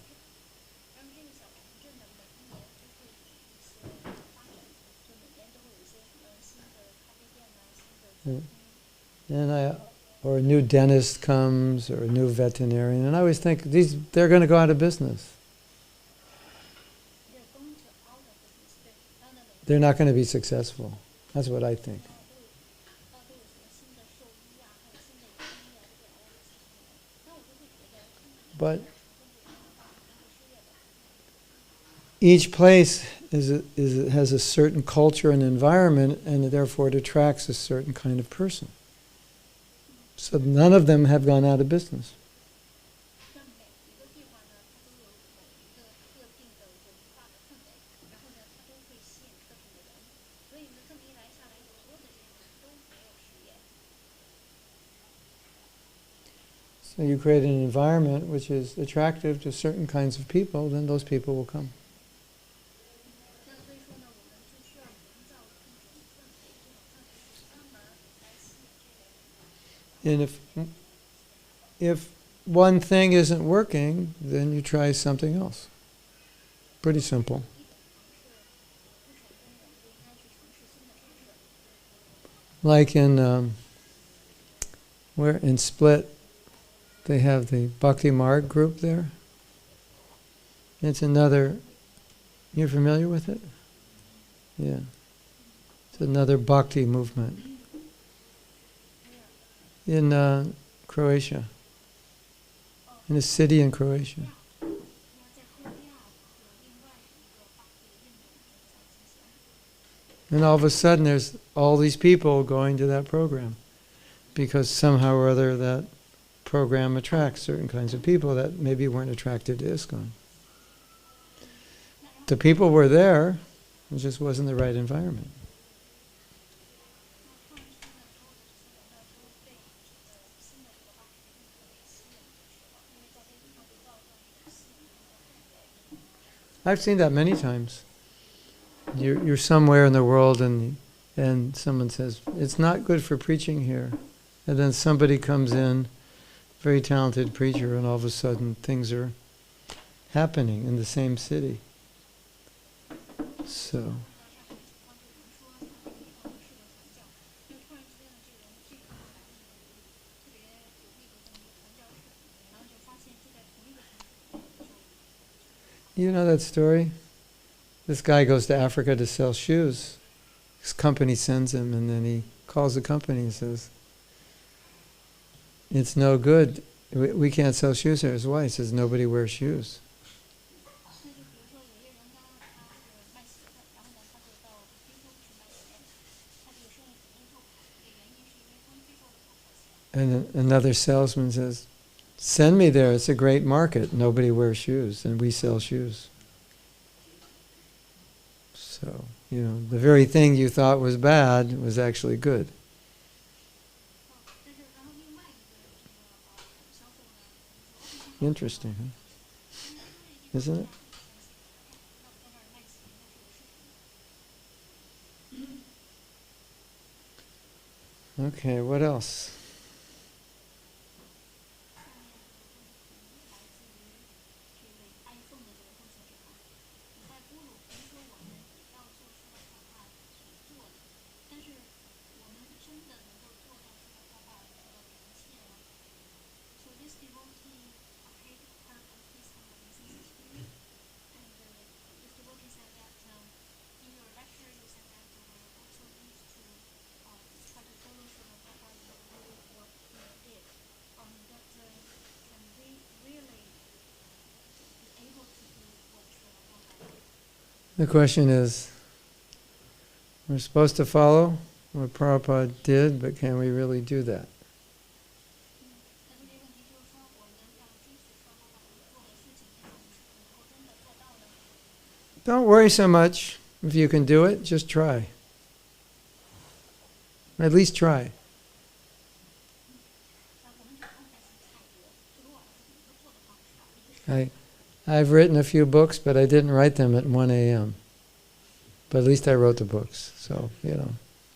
Or a new dentist comes, or a new veterinarian, and I always think they're going to go out of business. They're not going to be successful. That's what I think. But each place has a certain culture and environment, and therefore it attracts a certain kind of person. So none of them have gone out of business. So you create an environment which is attractive to certain kinds of people, then those people will come. And if one thing isn't working, then you try something else. Pretty simple. Like in Split, they have the Bhakti Marg group there. It's another. You're familiar with it? Yeah. It's another Bhakti movement in Croatia, in a city in Croatia. And all of a sudden there's all these people going to that program because somehow or other that program attracts certain kinds of people that maybe weren't attracted to ISKCON. The people were there, it just wasn't the right environment. I've seen that many times. You're somewhere in the world and someone says, it's not good for preaching here. And then somebody comes in, very talented preacher, and all of a sudden things are happening in the same city. So. You know that story? This guy goes to Africa to sell shoes. His company sends him, and then he calls the company and says, it's no good. We can't sell shoes here. His wife says, nobody wears shoes. And another salesman says, send me there, it's a great market. Nobody wears shoes, and we sell shoes. So, the very thing you thought was bad was actually good. Interesting, huh? Isn't it? Okay, what else? The question is, we're supposed to follow what Prabhupada did, but can we really do that? Don't worry so much. If you can do it, just try. At least try. I've written a few books, but I didn't write them at 1 a.m. But at least I wrote the books. So,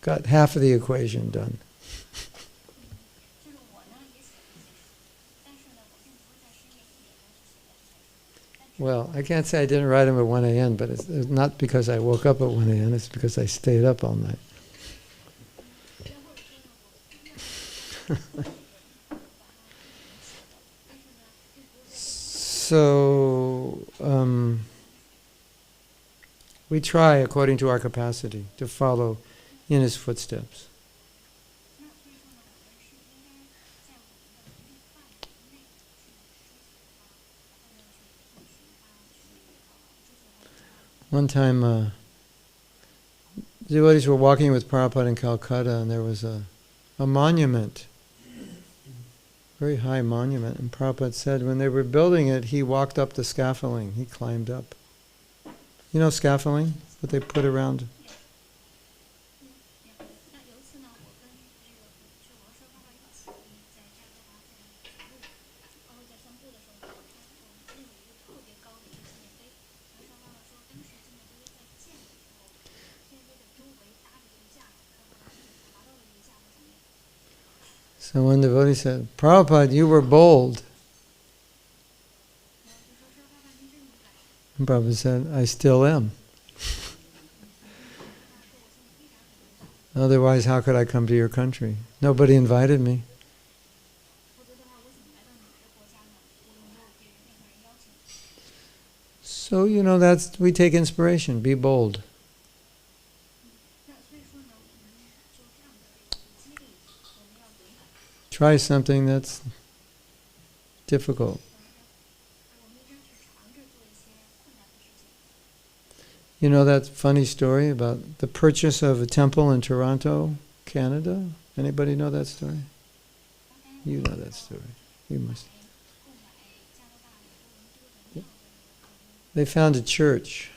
got half of the equation done. Well, I can't say I didn't write them at 1 a.m., but it's not because I woke up at 1 a.m., it's because I stayed up all night. So, we try according to our capacity to follow in his footsteps. One time, devotees were walking with Prabhupada in Calcutta, and there was a monument, very high monument, and Prabhupada said when they were building it, he walked up the scaffolding, he climbed up. You know scaffolding? What they put around? So one devotee said, Prabhupada, you were bold. And Prabhupada said, I still am. Otherwise, how could I come to your country? Nobody invited me. So, we take inspiration. Be bold. Try something that's difficult. You know that funny story about the purchase of a temple in Toronto, Canada? Anybody know that story? You know that story. You must. They found a church.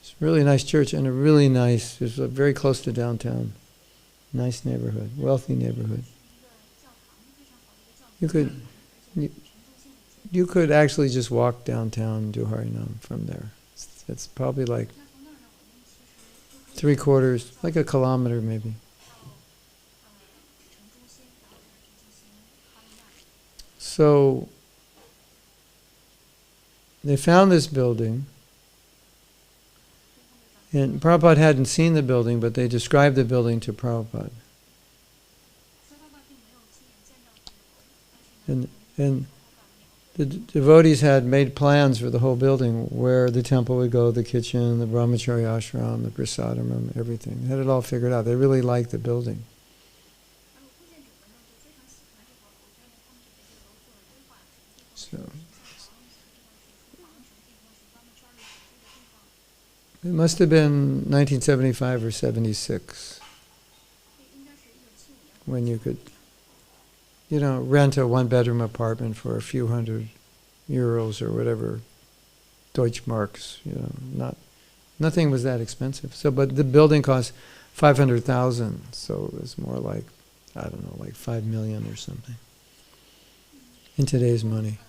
It's a really nice church and a really nice, it's very close to downtown. Nice neighborhood, wealthy neighborhood. You could actually just walk downtown and do Harinam from there. It's probably like 3/4, like a kilometer maybe. So they found this building, and Prabhupada hadn't seen the building, but they described the building to Prabhupada. And the devotees had made plans for the whole building, where the temple would go, the kitchen, the brahmachari ashram, the prasadam room, everything. They had it all figured out. They really liked the building. So it must have been 1975 or 76 when you could, rent a one-bedroom apartment for a few €100 or whatever, Deutschmarks. Nothing was that expensive. So, but the building cost 500,000, so it was more like, I don't know, like 5 million or something in today's money.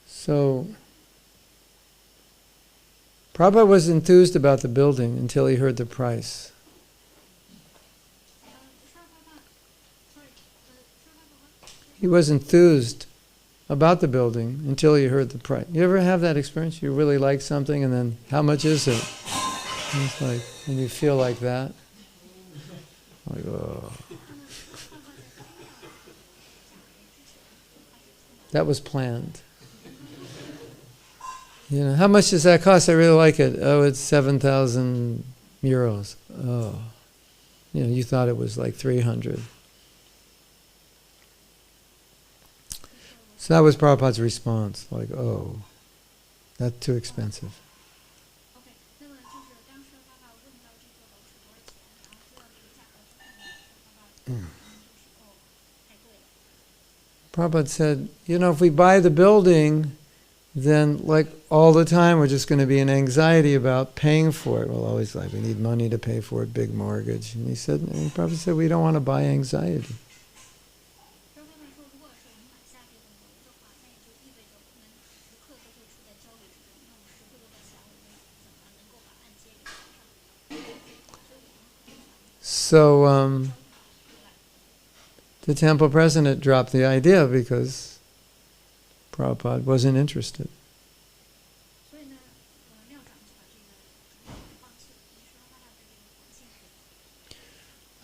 So Prabhupada was enthused about the building until he heard the price. He was enthused about the building until he heard the price. You ever have that experience? You really like something and then, how much is it? And it's like, and you feel like that. Like, oh. That was planned. How much does that cost? I really like it. Oh, it's 7,000 euros. Oh. You thought it was like 300. So that was Prabhupada's response, like, oh, that's too expensive. Prabhupada said, if we buy the building, then like all the time we're just going to be in anxiety about paying for it. Well, always like, we need money to pay for it, big mortgage. And Prabhupada said, we don't want to buy anxiety. So the temple president dropped the idea because Prabhupada wasn't interested.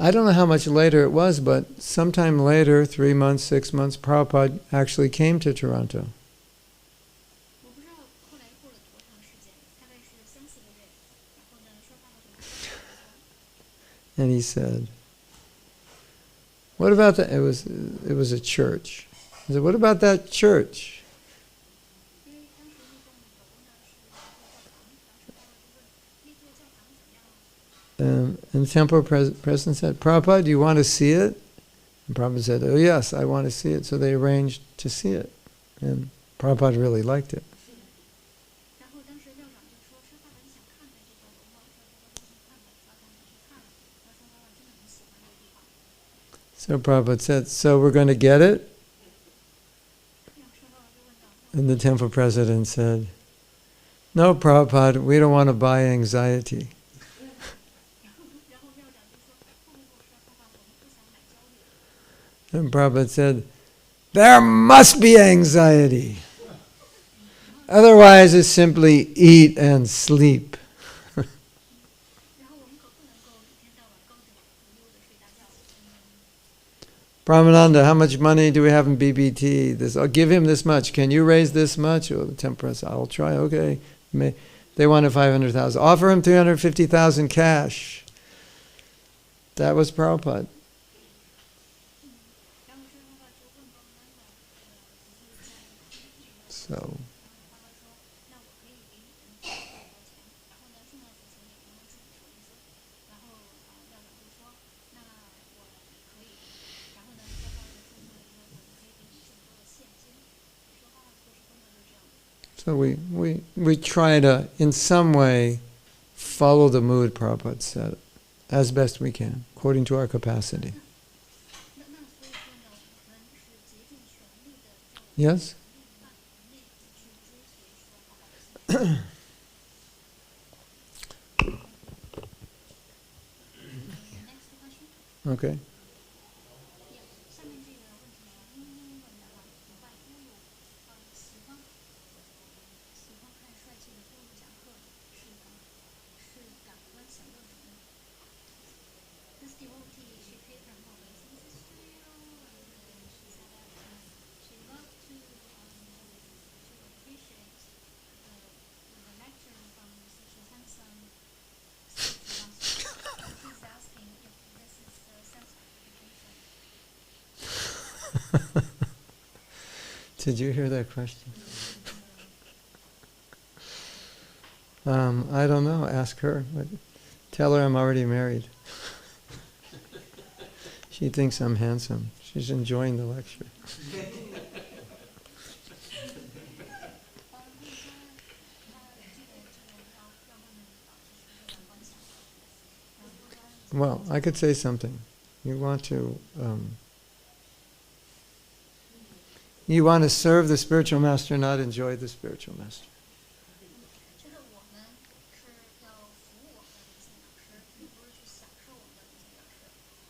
I don't know how much later it was, but sometime later, 3 months, 6 months, Prabhupada actually came to Toronto. And he said, what about that? It was a church. He said, what about that church? And the temple president said, Prabhupada, do you want to see it? And Prabhupada said, oh yes, I want to see it. So they arranged to see it. And Prabhupada really liked it. So Prabhupada said, so we're going to get it? And the temple president said, no, Prabhupada, we don't want to buy anxiety. And Prabhupada said, there must be anxiety. Otherwise it's simply eat and sleep. Brahmananda, how much money do we have in BBT? I'll give him this much. Can you raise this much? Oh, the temple president, I'll try. Okay. They wanted 500,000. Offer him 350,000 cash. That was Prabhupada. So, so we try to, in some way, follow the mood Prabhupada said, as best we can, according to our capacity. Yes? Okay. Did you hear that question? I don't know. Ask her. Tell her I'm already married. She thinks I'm handsome. She's enjoying the lecture. Well, I could say something. You want to serve the spiritual master, not enjoy the spiritual master.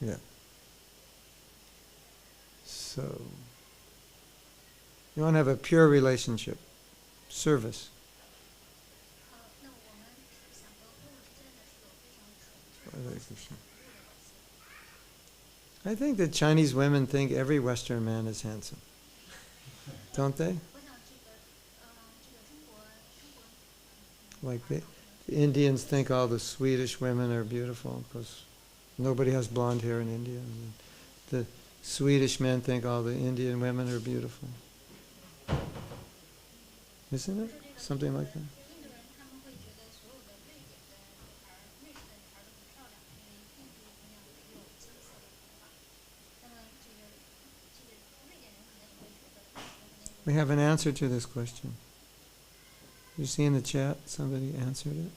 Yeah. So, you want to have a pure relationship, service. I think that Chinese women think every Western man is handsome. Don't they? Like the Indians think all the Swedish women are beautiful because nobody has blonde hair in India. And the Swedish men think all the Indian women are beautiful. Isn't it? Something like that. We have an answer to this question. You see in the chat, somebody answered it.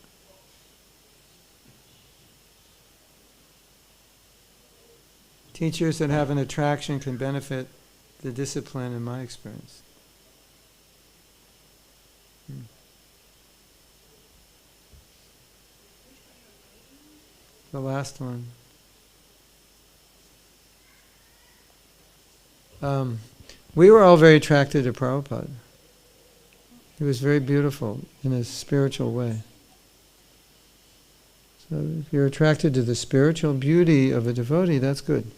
Teachers that have an attraction can benefit the discipline, in my experience. The last one. We were all very attracted to Prabhupada. He was very beautiful in a spiritual way. So if you're attracted to the spiritual beauty of a devotee, that's good.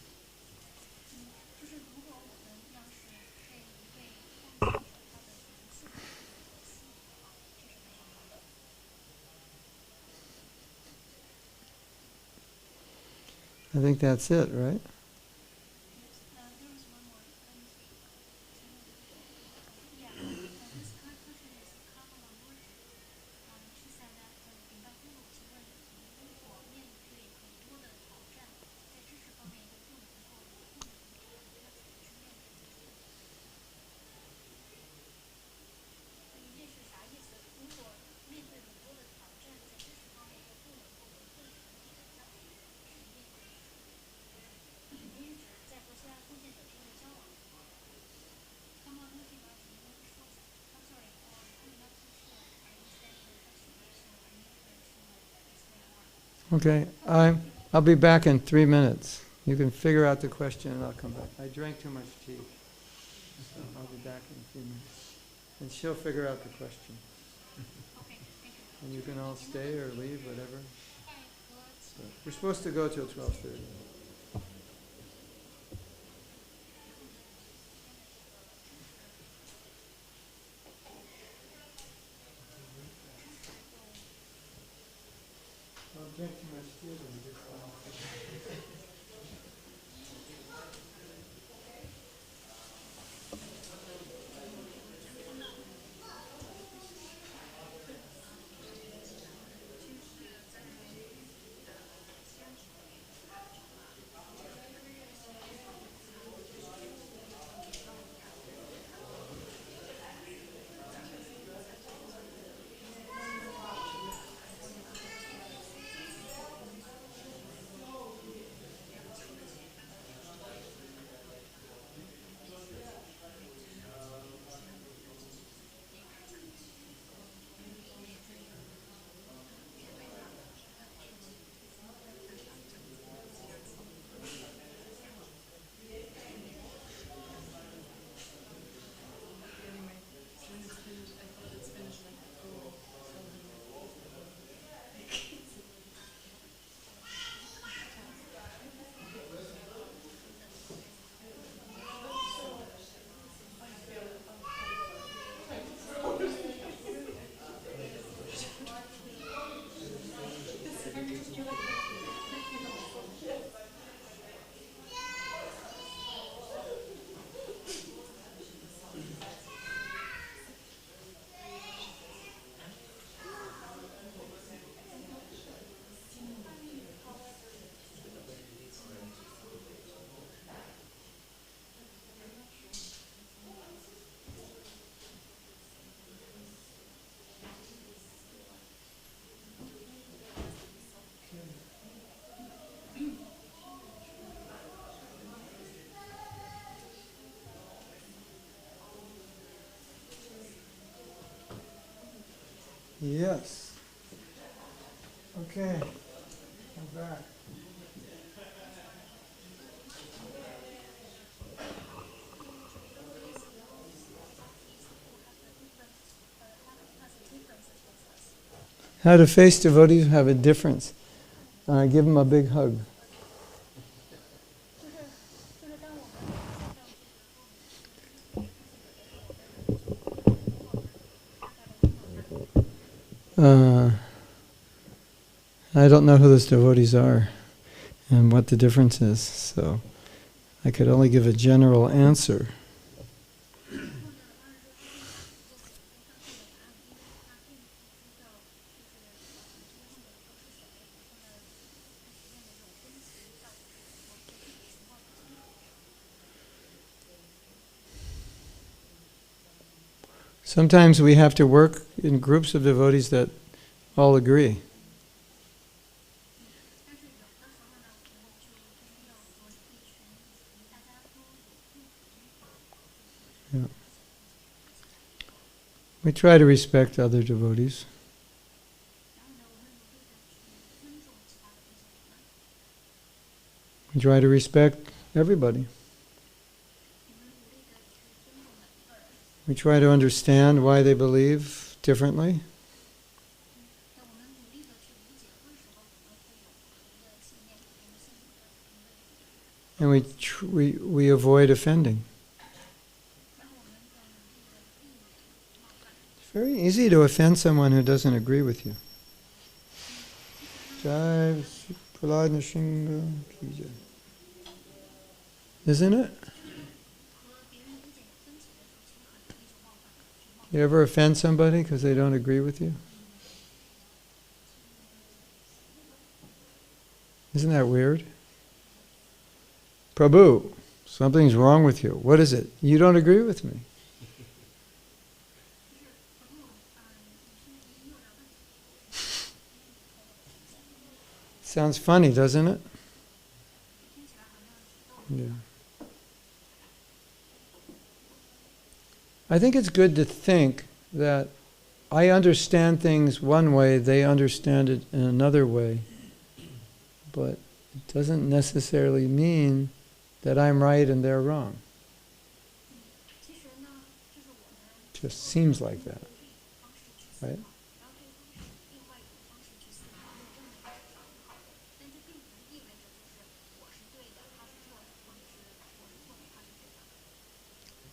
I think that's it, right? Okay, I'll be back in 3 minutes. You can figure out the question and I'll come back. I drank too much tea. So I'll be back in a few minutes. And she'll figure out the question. And you can all stay or leave, whatever. So we're supposed to go till 12:30. I'll drink too much tea and just Yes. Okay. I'm back. How do face devotees have a difference? Give them a big hug. I don't know who those devotees are and what the difference is, so I could only give a general answer. Sometimes we have to work in groups of devotees that all agree. Yeah. We try to respect other devotees. We try to respect everybody. We try to understand why they believe differently. And we avoid offending. It's very easy to offend someone who doesn't agree with you. Jai Prahlad Nrsimha ki jai. Isn't it? You ever offend somebody because they don't agree with you? Isn't that weird? Prabhu, something's wrong with you. What is it? You don't agree with me. Sounds funny, doesn't it? Yeah. I think it's good to think that I understand things one way, they understand it in another way. But it doesn't necessarily mean that I'm right and they're wrong. Just seems like that, right?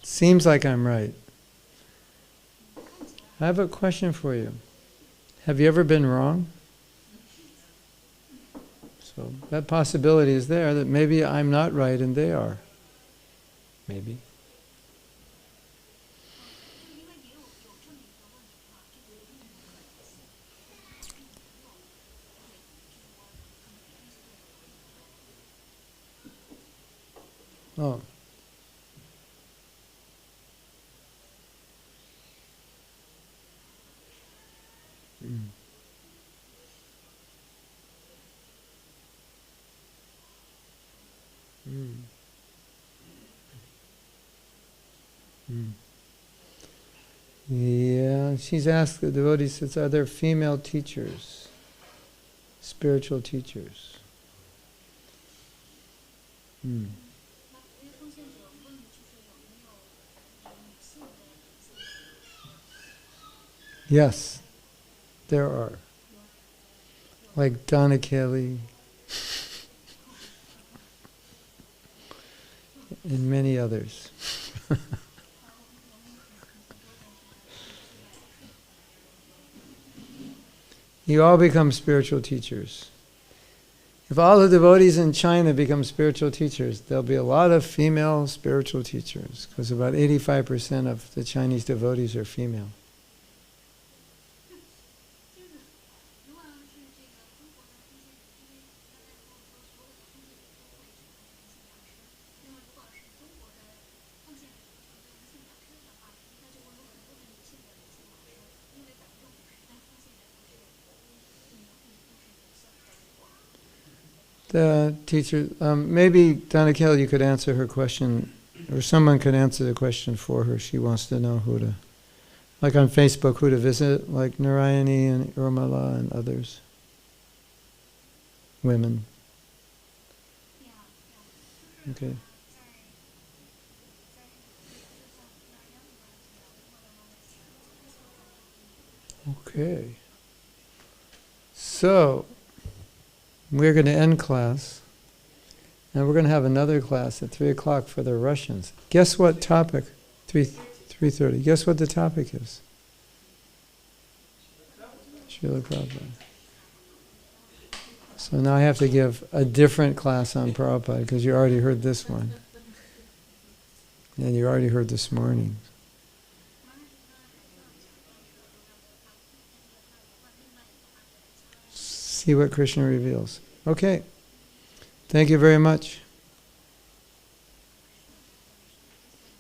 Seems like I'm right. I have a question for you. Have you ever been wrong? So that possibility is there that maybe I'm not right and they are. Maybe. Oh. Mm. Mm. Mm. Yeah, she's asked the devotees, are there female teachers, spiritual teachers? Mm. Yes, there are. Like Donna Kelly and many others. You all become spiritual teachers. If all the devotees in China become spiritual teachers, there'll be a lot of female spiritual teachers, because about 85% of the Chinese devotees are female. The teacher, maybe Donna Kelly, you could answer her question, or someone could answer the question for her. She wants to know who to Like on Facebook, who to visit, like Narayani and Urmila and others. Women. Okay. Okay. So, we're going to end class. And we're going to have another class at 3 o'clock for the Russians. Guess what topic? 3:30. Guess what the topic is? Srila Prabhupada. So now I have to give a different class on Prabhupada because you already heard this one. And you already heard this morning. See what Krishna reveals. Okay. Thank you very much.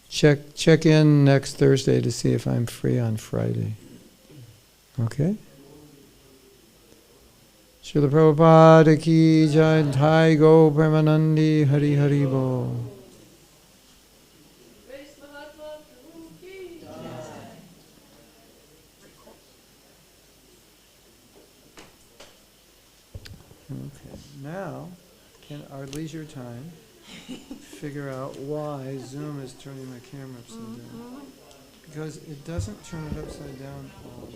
Check in next Thursday to see if I'm free on Friday. Okay? Srila Prabhupada ki jai, Thai go Premanandi Hari Hari Bo. Okay, now, in our leisure time, figure out why Zoom is turning my camera upside down. Because it doesn't turn it upside down on